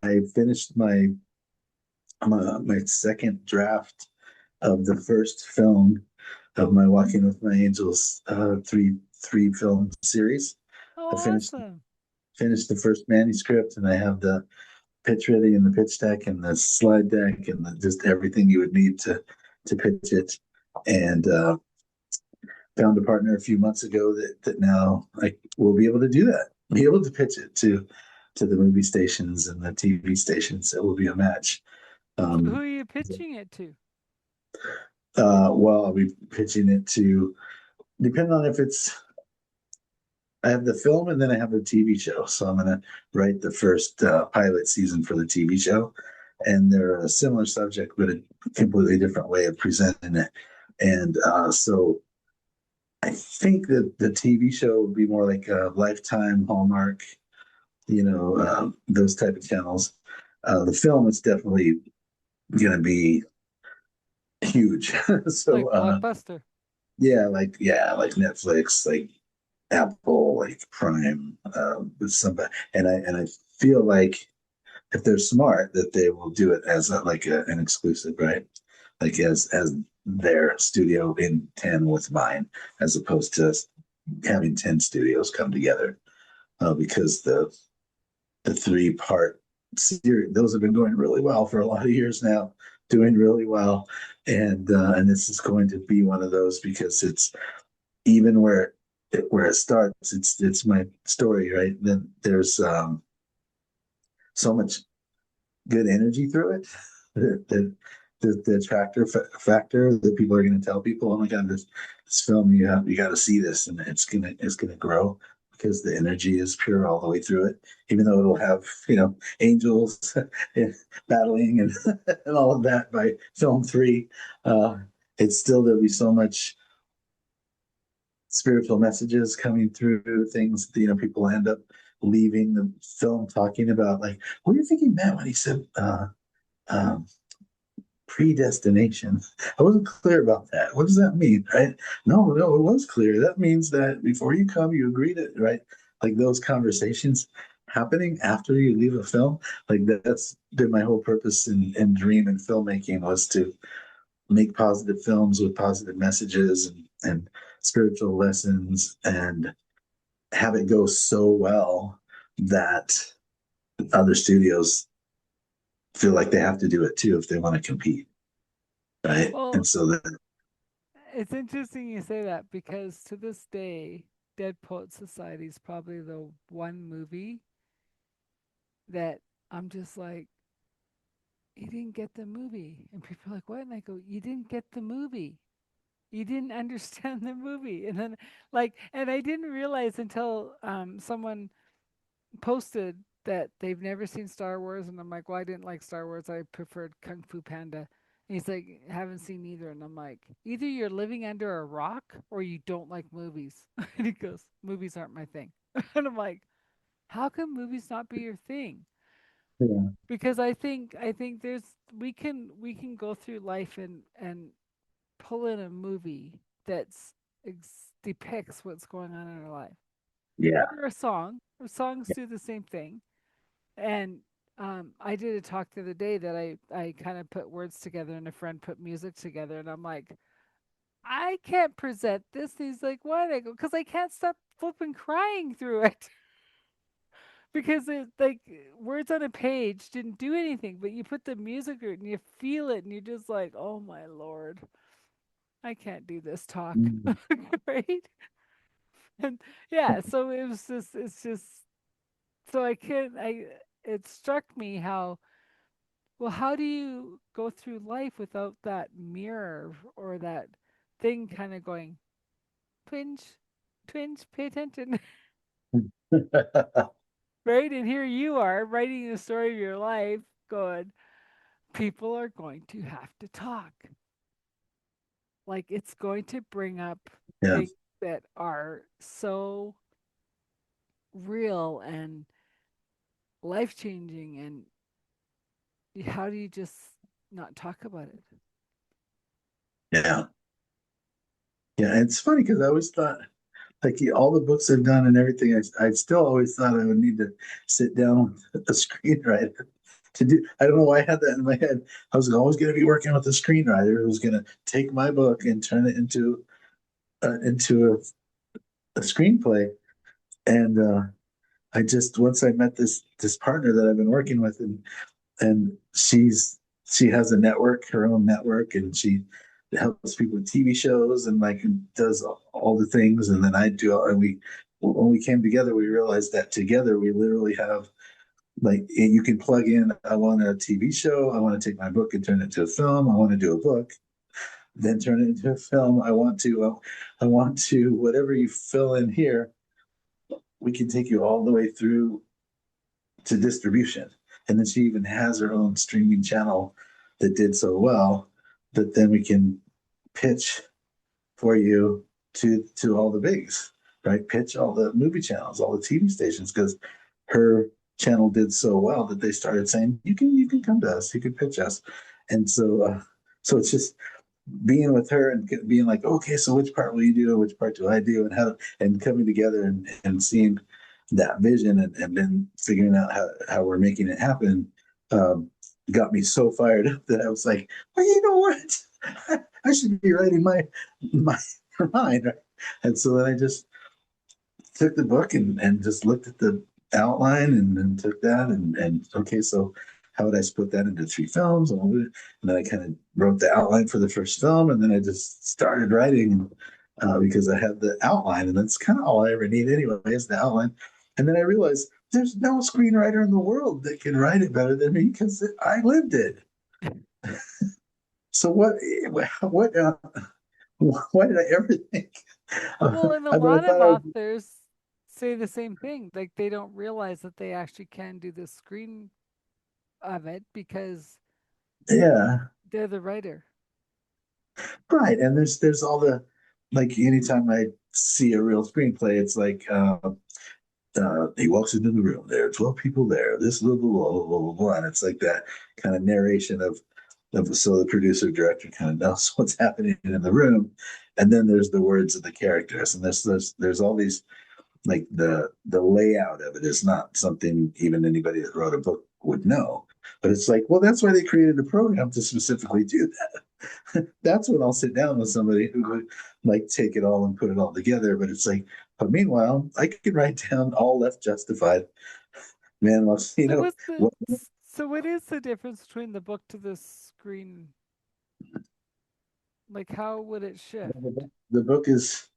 I finished my second draft of the first film of my Walking with My Angels three film series. I Oh, awesome. finished the first manuscript, and I have the pitch ready and the pitch deck and the slide deck and just everything you would need to pitch it. And found a partner a few months ago that now I will be able to do that, be able to pitch it to the movie stations and the TV stations. It will be a match. Who Um, are you pitching it to? well, I'll be pitching it to, depending on if it's, I have the film and then I have the TV show. So I'm going to write the first pilot season for the TV show. And they're a similar subject, but a completely different way of presenting it. And so I think that the TV show would be more like a Lifetime, Hallmark, those type of channels. The film is definitely going to be huge. so Like Blockbuster. like Netflix, like Apple, like Prime, with somebody, and I feel like if they're smart, that they will do it as an exclusive, right? Like as their studio in 10 with mine, as opposed to having 10 studios come together. Because the three-part series, those have been going really well for a lot of years now, doing really well, and this is going to be one of those because it's even where it starts. It's my story, right? Then there's so much good energy through it. The attractor factor that people are going to tell people, oh my god, this film, you got to see this, and it's gonna grow because the energy is pure all the way through it. Even though it'll have angels battling and and all of that by film three, uh, it's still there'll be so much spiritual messages coming through things. People end up leaving the film talking about like, what do you think he meant when he said um, predestination. I wasn't clear about that. What does that mean? Right? No, it was clear. That means that before you come, you agreed it, right? Like those conversations happening after you leave a film. Like that's been my whole purpose in dream and filmmaking was to make positive films with positive messages and spiritual lessons and have it go so well that other studios feel like they have to do it too if they want to compete, right? And Well, so that it's interesting you say that because to this day, Dead Poet Society is probably the one movie that I'm just like, you didn't get the movie. And people are like, what? And I go, you didn't get the movie. You didn't understand the movie. And then, like, and I didn't realize until someone posted that they've never seen Star Wars. And I'm like, well, I didn't like Star Wars. I preferred Kung Fu Panda. And he's like, haven't seen either. And I'm like, either you're living under a rock or you don't like movies. And he goes, movies aren't my thing. And I'm like, how can movies not be your thing? yeah, Because I think there's we can go through life and pull in a movie that's depicts what's going on in our life. yeah, Or a song. Or songs do the same thing. And I did a talk the other day that I kind of put words together and a friend put music together and I'm like, I can't present this. And he's like, what? I go, because I can't stop flipping crying through it. Because it like words on a page didn't do anything, but you put the music and you feel it and you're just like, oh my lord, I can't do this talk. mm, Right? And yeah, so it's just so I can't I it struck me how well how do you go through life without that mirror or that thing kind of going twinge twinge pay attention. Right, and here you are writing the story of your life going people are going to have to talk. Like it's going to bring up yeah, things that are so real and life changing. And how do you just not talk about it? yeah, yeah. It's funny because I always thought like all the books I've done and everything, I still always thought I would need to sit down with a screenwriter to do. I don't know why I had that in my head. I was always going to be working with a screenwriter who was going to take my book and turn it into a screenplay. And I just once I met this partner that I've been working with, and she has a network, her own network, and she helps people with TV shows and like does all the things, and then I do. And we when we came together, we realized that together we literally have like you can plug in. I want a TV show. I want to take my book and turn it into a film. I want to do a book, then turn it into a film. I want to whatever you fill in here. We can take you all the way through to distribution. And then she even has her own streaming channel that did so well that then we can pitch for you to all the bigs, right? Pitch all the movie channels, all the TV stations, because her channel did so well that they started saying you can come to us, you can pitch us, and so it's just being with her and being like, okay, so which part will you do, which part do I do, and how and coming together and seeing that vision and then figuring out how we're making it happen um, got me so fired up that I was like, well, you know what? I should be writing my mine. Right? And so then I just took the book and just looked at the outline and then took that and okay, so how would I split that into three films? And then I kind of wrote the outline for the first film, and then I just started writing because I had the outline, and that's kind of all I ever need anyway is the outline. And then I realized there's no screenwriter in the world that can write it better than me because I lived it. So what why did I ever think? Well, and a I lot of thought I was authors say the same thing. Like they don't realize that they actually can do the screen of it because yeah. they're the writer. Right. And there's all the like anytime I see a real screenplay, it's like he walks into the room, there are 12 people there, this blah blah blah blah blah blah. And it's like that kind of narration of So the producer director kind of knows what's happening in the room, and then there's the words of the characters, and there's all these, like the layout of it is not something even anybody that wrote a book would know. But it's like, well, that's why they created the program to specifically do that. That's when I'll sit down with somebody who would like take it all and put it all together. But it's like, but meanwhile, I could write down all left justified. Man, well, So what's the what so what is the difference between the book to the screen? Like how would it shift? the book is,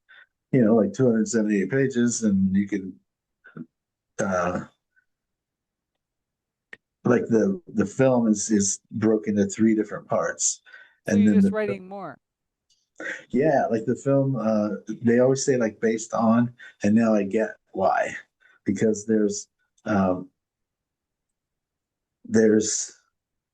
like 278 pages, and you can uh like the film is broken into three different parts, So and you're then just the writing more. yeah, like the film, they always say like based on, and now I get why, because um there's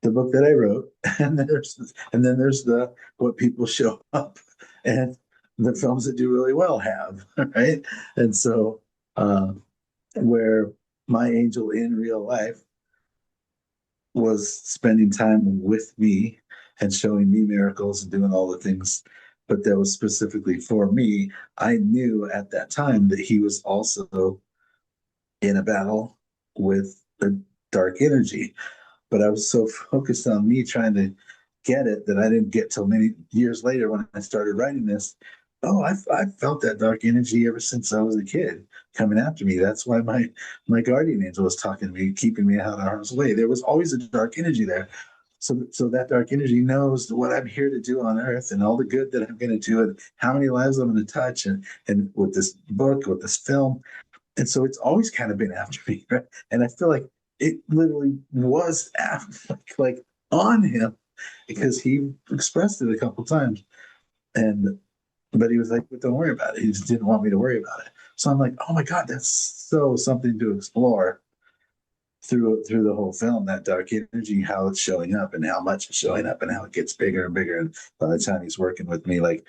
the book that I wrote, and then there's the what people show up, and the films that do really well have, right? And so uh where my angel in real life was spending time with me and showing me miracles and doing all the things, but that was specifically for me. I knew at that time that he was also in a battle with a dark energy, but I was so focused on me trying to get it that I didn't get till many years later when I started writing this. Oh, I felt that dark energy ever since I was a kid coming after me. That's why my guardian angel was talking to me, keeping me out of harm's way. There was always a dark energy there. So that dark energy knows what I'm here to do on earth and all the good that I'm going to do and how many lives I'm going to touch and with this book, with this film. And so it's always kind of been after me, right? And I feel like it literally was after, like on him because he expressed it a couple times. And but he was like, but don't worry about it. He just didn't want me to worry about it. So I'm like, oh my God, that's so something to explore through the whole film, that dark energy, how it's showing up and how much it's showing up and how it gets bigger and bigger. And by the time he's working with me, like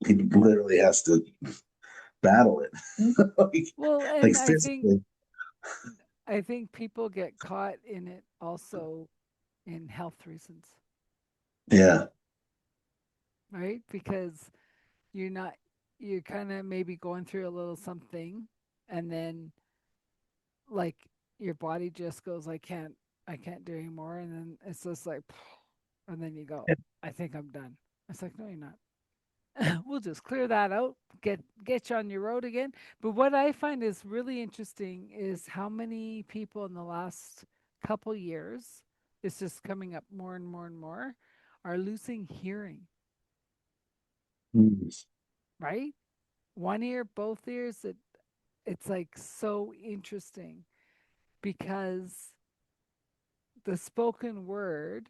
he literally has to battle it. like, Well, like and physically. I think people get caught in it also in health reasons, Yeah. right? Because you're not you're kind of maybe going through a little something and then like your body just goes I can't do anymore and then it's just like and then you go I think I'm done. It's like no you're not. We'll just clear that out, get you on your road again. But what I find is really interesting is how many people in the last couple years, it's just coming up more and more and more, are losing hearing, Mm. right? One ear, both ears. It's like so interesting because the spoken word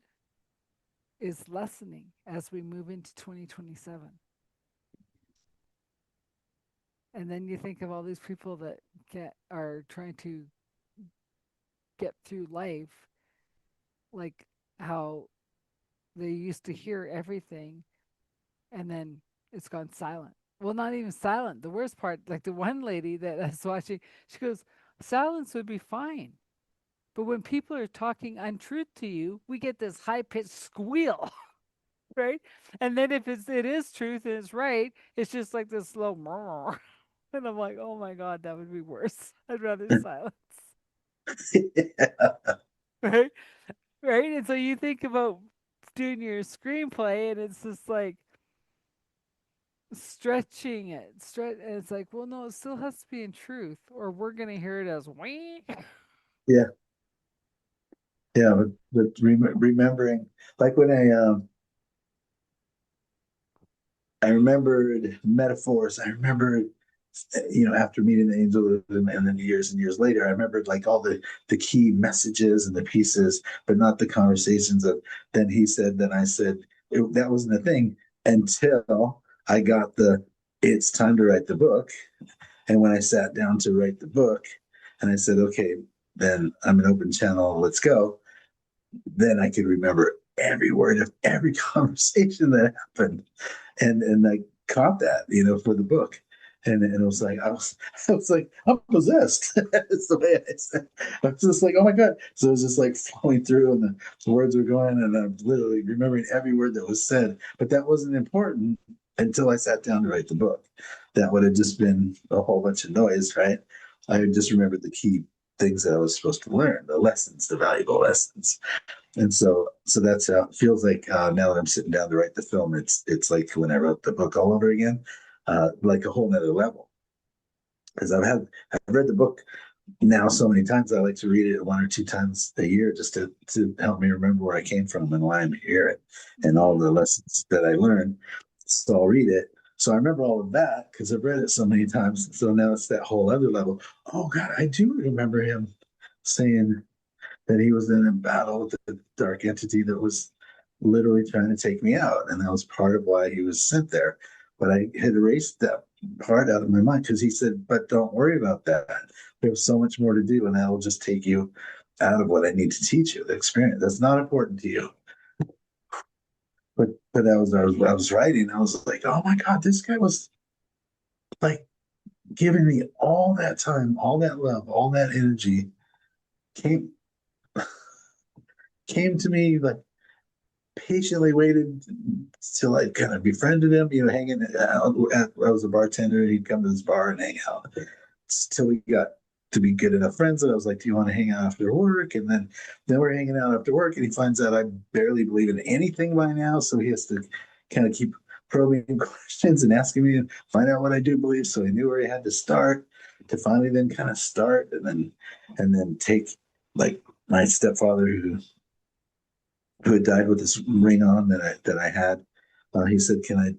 is lessening as we move into 2027. And then you think of all these people that are trying to get through life, like how they used to hear everything and then it's gone silent. Well, not even silent. The worst part, like the one lady that I was watching, she goes, silence would be fine. But when people are talking untruth to you, we get this high pitched squeal, right? And then if it is truth and it's right, it's just like this low murmur. And I'm like, oh my God, that would be worse. I'd rather silence. Yeah. Right? Right? And so you think about doing your screenplay and it's just like stretching it. And it's like, well, no, it still has to be in truth, or we're gonna hear it as wee. Yeah. Yeah. But remembering, like when I remembered metaphors. I remembered, after meeting the angel and then years and years later, I remembered like all the key messages and the pieces, but not the conversations of then he said, then I said. That wasn't a thing until I got it's time to write the book. And when I sat down to write the book and I said, okay, then I'm an open channel, let's go. Then I could remember every word of every conversation that happened and I caught that, for the book. And it was like I was like, I'm possessed. It's the way I said. I was just like, oh my god. So it was just like flowing through, and the words were going, and I'm literally remembering every word that was said. But that wasn't important until I sat down to write the book. That would have just been a whole bunch of noise, right? I just remembered the key things that I was supposed to learn, the lessons, the valuable lessons. And so that's how it feels like now that I'm sitting down to write the film. It's like when I wrote the book all over again, like a whole nother level. Because I've read the book now so many times. I like to read it one or two times a year just to help me remember where I came from and why I'm here, and all Mm-hmm. the lessons that I learned. So I'll read it. So I remember all of that because I've read it so many times. So now it's that whole other level. Oh God, I do remember him saying that he was in a battle with the dark entity that was literally trying to take me out. And that was part of why he was sent there. But I had erased that part out of my mind because he said, but don't worry about that. We have so much more to do, and that'll just take you out of what I need to teach you, the experience. That's not important to you. But I was writing, I was like, oh my God, this guy was like giving me all that time, all that love, all that energy came came to me like patiently waited till I kind of befriended him, hanging out. I was a bartender. He'd come to this bar and hang out till we got to be good enough friends. And I was like, do you want to hang out after work? And then we're hanging out after work, and he finds out I barely believe in anything by now. So he has to kind of keep probing questions and asking me and find out what I do believe. So he knew where he had to start to finally then kind of start and then take like my stepfather who had died with this ring on that I had. He said, "Can I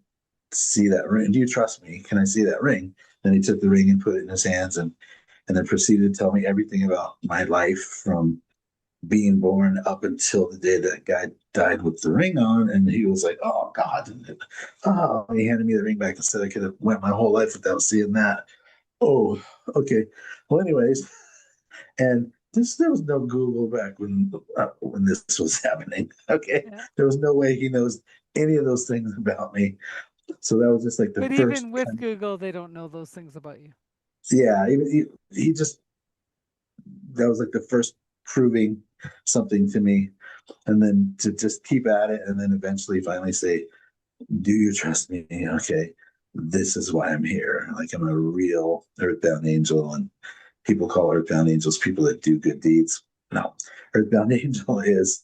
see that ring? Do you trust me? Can I see that ring?" Then he took the ring and put it in his hands, and then proceeded to tell me everything about my life from being born up until the day that guy died with the ring on. And he was like, "Oh God!" Oh, he handed me the ring back and said I could have went my whole life without seeing that. Oh, okay. Well, anyways, and there was no Google back when this was happening. Okay, Yeah. there was no way he knows any of those things about me. So that was just like the But first even with kind of, Google, they don't know those things about you. yeah. He just that was like the first proving something to me, and then to just keep at it, and then eventually finally say, "Do you trust me? Okay, this is why I'm here. Like I'm a real earthbound angel, and people call earthbound angels people that do good deeds. No, earthbound angel is,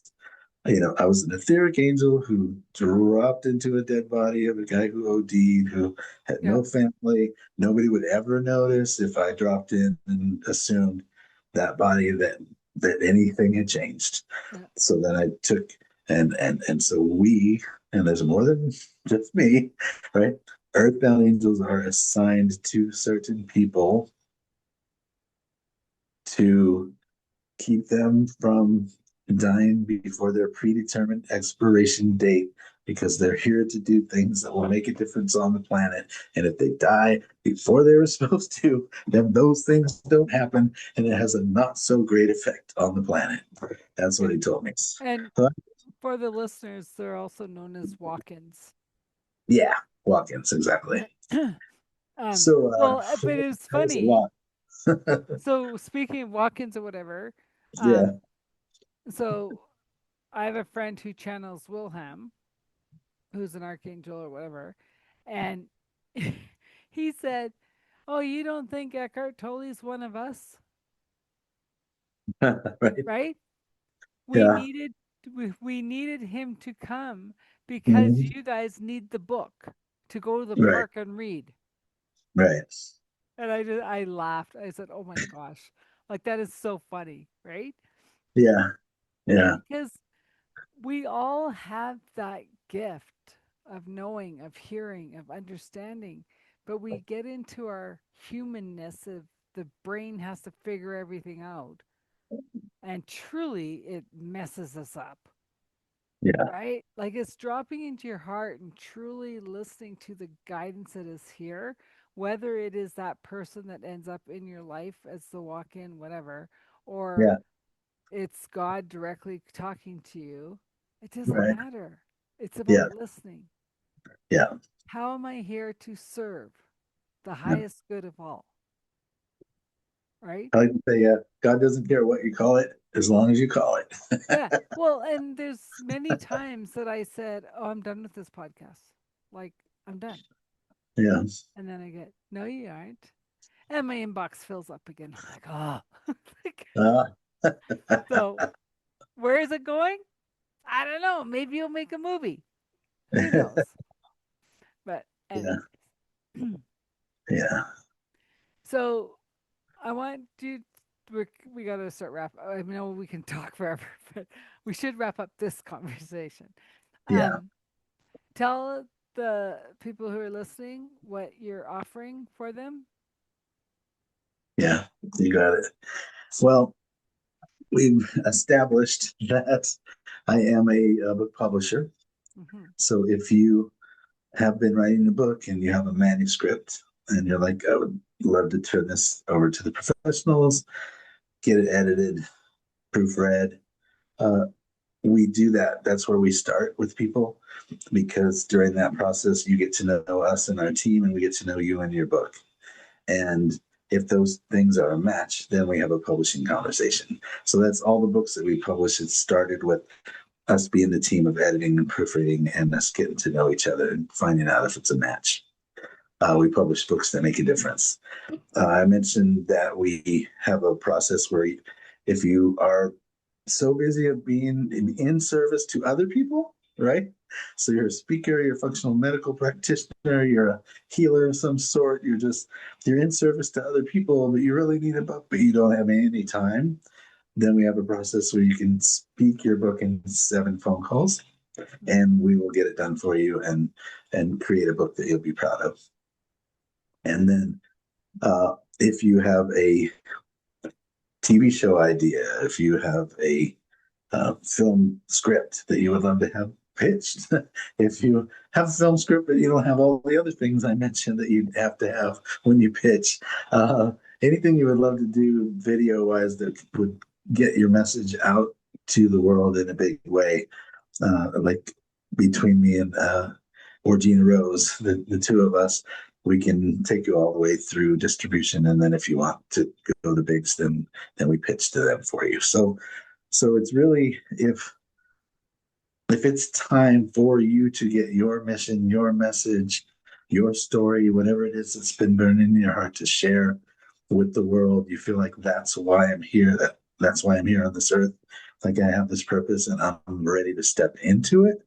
I was an etheric angel who dropped into a dead body of a guy who OD'd, who had Yeah. no family. Nobody would ever notice if I dropped in and assumed that body that anything had changed. Yeah. So then I took and so and there's more than just me, right? Earthbound angels are assigned to certain people to keep them from dying before their predetermined expiration date because they're here to do things that will make a difference on the planet. And if they die before they were supposed to, then those things don't happen and it has a not so great effect on the planet. That's what Yeah. he told me. And Huh? for the listeners, they're also known as walk-ins. Yeah, Watkins, exactly. um, So well, but that it's was a funny. lot. So speaking of walk-ins or whatever, Yeah. um, so I have a friend who channels Wilhelm, who's an archangel or whatever, and he said, "Oh, you don't think Eckhart Tolle's one of us, Right. right? We Yeah. needed we needed him to come because Mhm. you guys need the book to go to the Right. park and read." Right. And I laughed. I said, "Oh my gosh, like that is so funny, right?" Yeah. Yeah. Because we all have that gift of knowing, of hearing, of understanding, but we get into our humanness of the brain has to figure everything out, and truly it messes us up, Yeah. right? Like it's dropping into your heart and truly listening to the guidance that is here, whether it is that person that ends up in your life as the walk in, whatever, or Yeah. it's God directly talking to you. It doesn't Right. matter. It's Yeah. about listening. Yeah. How am I here to serve? the Yeah. highest good of all, right? I like to say, God doesn't care what you call it as long as you call it. Yeah. Well, and there's many times that I said, "Oh, I'm done with this podcast." Like, I'm done. Yeah. And then I get, "No, you aren't." And my inbox fills up again. I'm like, "Oh." Like, Uh, so, where is it going? I don't know. Maybe you'll make a movie. Who knows? But yeah. anyways. Yeah. So, I want you we got to start wrap. I know we can talk forever, but we should wrap up this conversation. Yeah. Um, Tell the people who are listening what you're offering for them. Yeah. You got it. Well, we've established that I am a book publisher. Mm-hmm. So if you have been writing a book and you have a manuscript and you're like, I would love to turn this over to the professionals, get it edited, proofread. Uh, we do that. That's where we start with people because during that process, you get to know us and our team, and we get to know you and your book. And if those things are a match, then we have a publishing conversation. So that's all the books that we publish. It started with us being the team of editing and proofreading and us getting to know each other and finding out if it's a match. We publish books that make a difference. I mentioned that we have a process where if you are so busy of being in service to other people, right? So you're a speaker, you're a functional medical practitioner, you're a healer of some sort, you're in service to other people, but you really need a book, but you don't have any time. Then we have a process where you can speak your book in 7 phone calls and we will get it done for you and create a book that you'll be proud of. And then if you have a TV show idea, if you have a film script that you would love to have pitched, if you have a film script but you don't have all the other things I mentioned that you have to have when you pitch, anything you would love to do video wise that would get your message out to the world in a big way, like between me and or Gina Rose, the two of us, we can take you all the way through distribution. And then if you want to go to bigs, then we pitch to them for you. So it's really if it's time for you to get your mission, your message, your story, whatever it is that's been burning in your heart to share with the world, you feel like that's why I'm here, that's why I'm here on this earth. Like I have this purpose and I'm ready to step into it,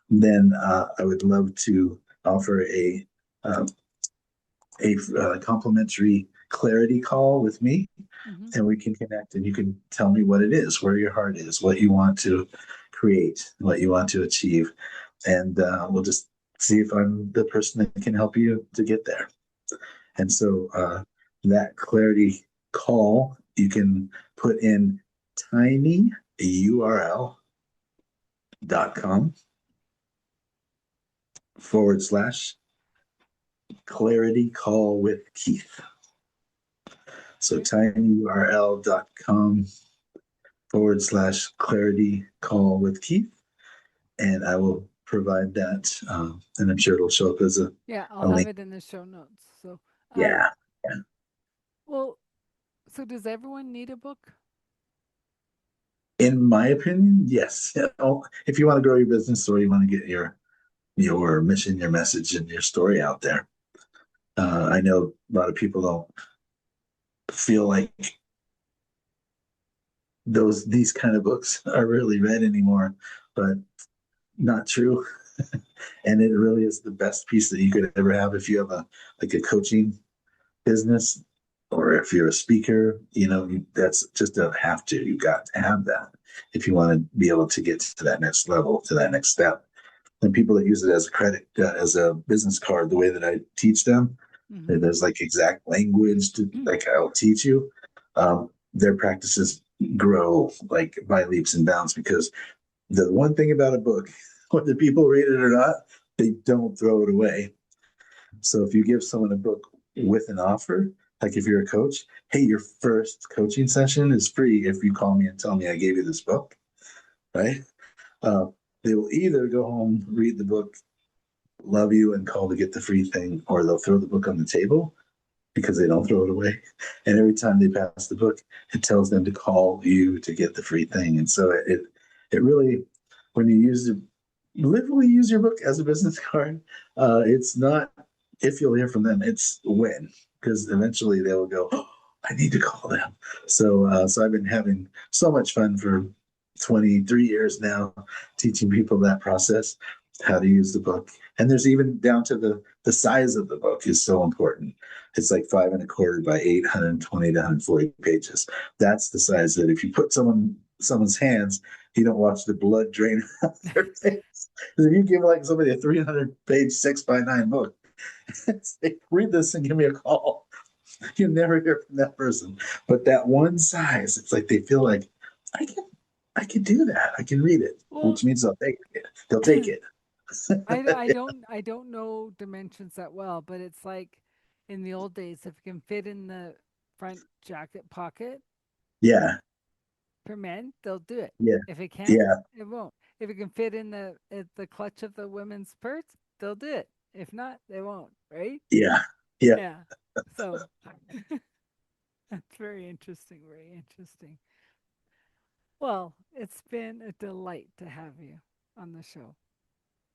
then I would love to offer uh, a complimentary clarity call with me, Mm-hmm. and we can connect. And you can tell me what it is, where your heart is, what you want to create, what you want to achieve, and we'll just see if I'm the person that can help you to get there. And so that clarity call you can put in tinyurl.com/clarity call with Keith. So Okay. tinyurl.com/clarity call with Keith. And I will provide that. And I'm sure it'll show up as Yeah, I'll a have link. it in the show notes. So, Yeah. Yeah. well, so does everyone need a book? In my opinion, yes. If you want to grow your business or you want to get your mission, your message, and your story out there. I know a lot of people don't feel like these kind of books are really read anymore, but not true. And it really is the best piece that you could ever have if you have a coaching business or if you're a speaker. That's just a have to. You got to have that if you want to be able to get to that next level, to that next step. And people that use it as a credit, as a business card, the way that I teach them, Mm-hmm. there's like exact language to like I'll teach you. Their practices grow like by leaps and bounds because the one thing about a book, whether people read it or not, they don't throw it away. So if you give someone a book with an offer, like if you're a coach, hey, your first coaching session is free if you call me and tell me I gave you this book, right? Uh, they will either go home, read the book, love you, and call to get the free thing, or they'll throw the book on the table because they don't throw it away. And every time they pass the book, it tells them to call you to get the free thing. And so it really, when you use it, literally use your book as a business card, it's not if you'll hear from them, it's when, because eventually they will go, oh, I need to call them. So I've been having so much fun for 23 years now, teaching people that process, how to use the book. And there's even down to the size of the book is so important. It's like 5 1/4 by 820 to 140 pages. That's the size that if you put someone's hands, you don't watch the blood drain out their face. Because if you give like somebody a 300-page 6 by 9 book, say, read this and give me a call. You never hear from that person. But that one size, it's like they feel like I can I can do that. I can read it, Well, which means they'll take it. They'll take it. I don't know dimensions that well, but it's like in the old days, if it can fit in the front jacket pocket Yeah, for men, they'll do it. yeah, If it can't, yeah, it won't. If it can fit in the clutch of the women's purse, they'll do it. If not, they won't. Right? yeah, yeah. Yeah. So that's very interesting. Very interesting. Well, it's been a delight to have you on the show.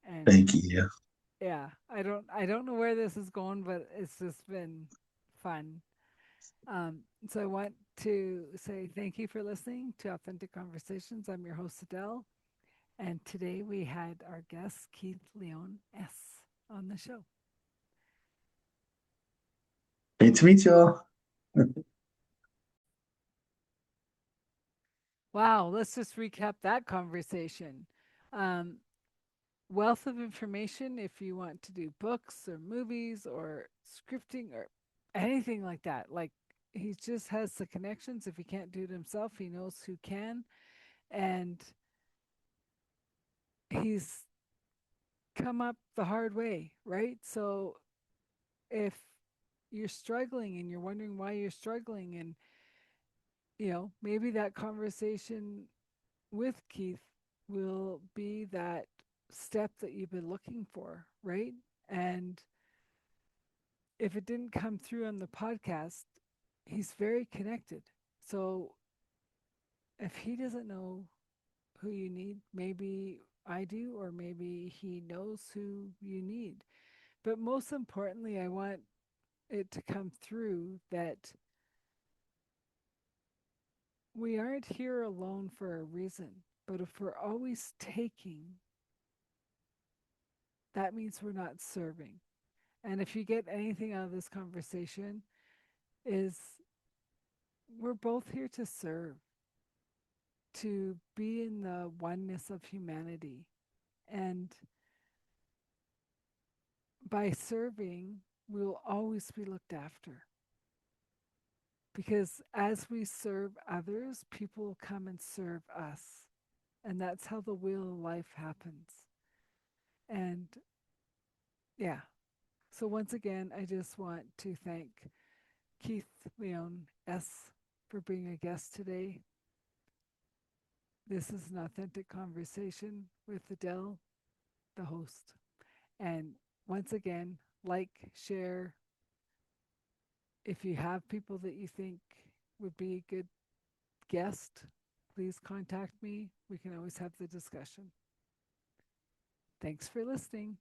And Thank you. yeah, I don't know where this is going, but it's just been fun. So I want to say thank you for listening to Authentic Conversations. I'm your host Adele, and today we had our guest Keith Leon S on the show. Great to meet you all. Wow, let's just recap that conversation. Um, Wealth of information if you want to do books or movies or scripting or anything like that. Like he just has the connections. If he can't do it himself, he knows who can. And he's come up the hard way, right? So if you're struggling and you're wondering why you're struggling, and maybe that conversation with Keith will be that step that you've been looking for, right? And if it didn't come through on the podcast, he's very connected. So if he doesn't know who you need, maybe I do, or maybe he knows who you need. But most importantly, I want it to come through that we aren't here alone for a reason. But if we're always taking, that means we're not serving. And if you get anything out of this conversation, is we're both here to serve, to be in the oneness of humanity. And by serving, we will always be looked after. Because as we serve others, people will come and serve us. And that's how the wheel of life happens. And yeah. So once again, I just want to thank Keith Leon S. for being a guest today. This is an authentic conversation with Adele, the host. And once again, like, share. If you have people that you think would be a good guest, please contact me. We can always have the discussion. Thanks for listening.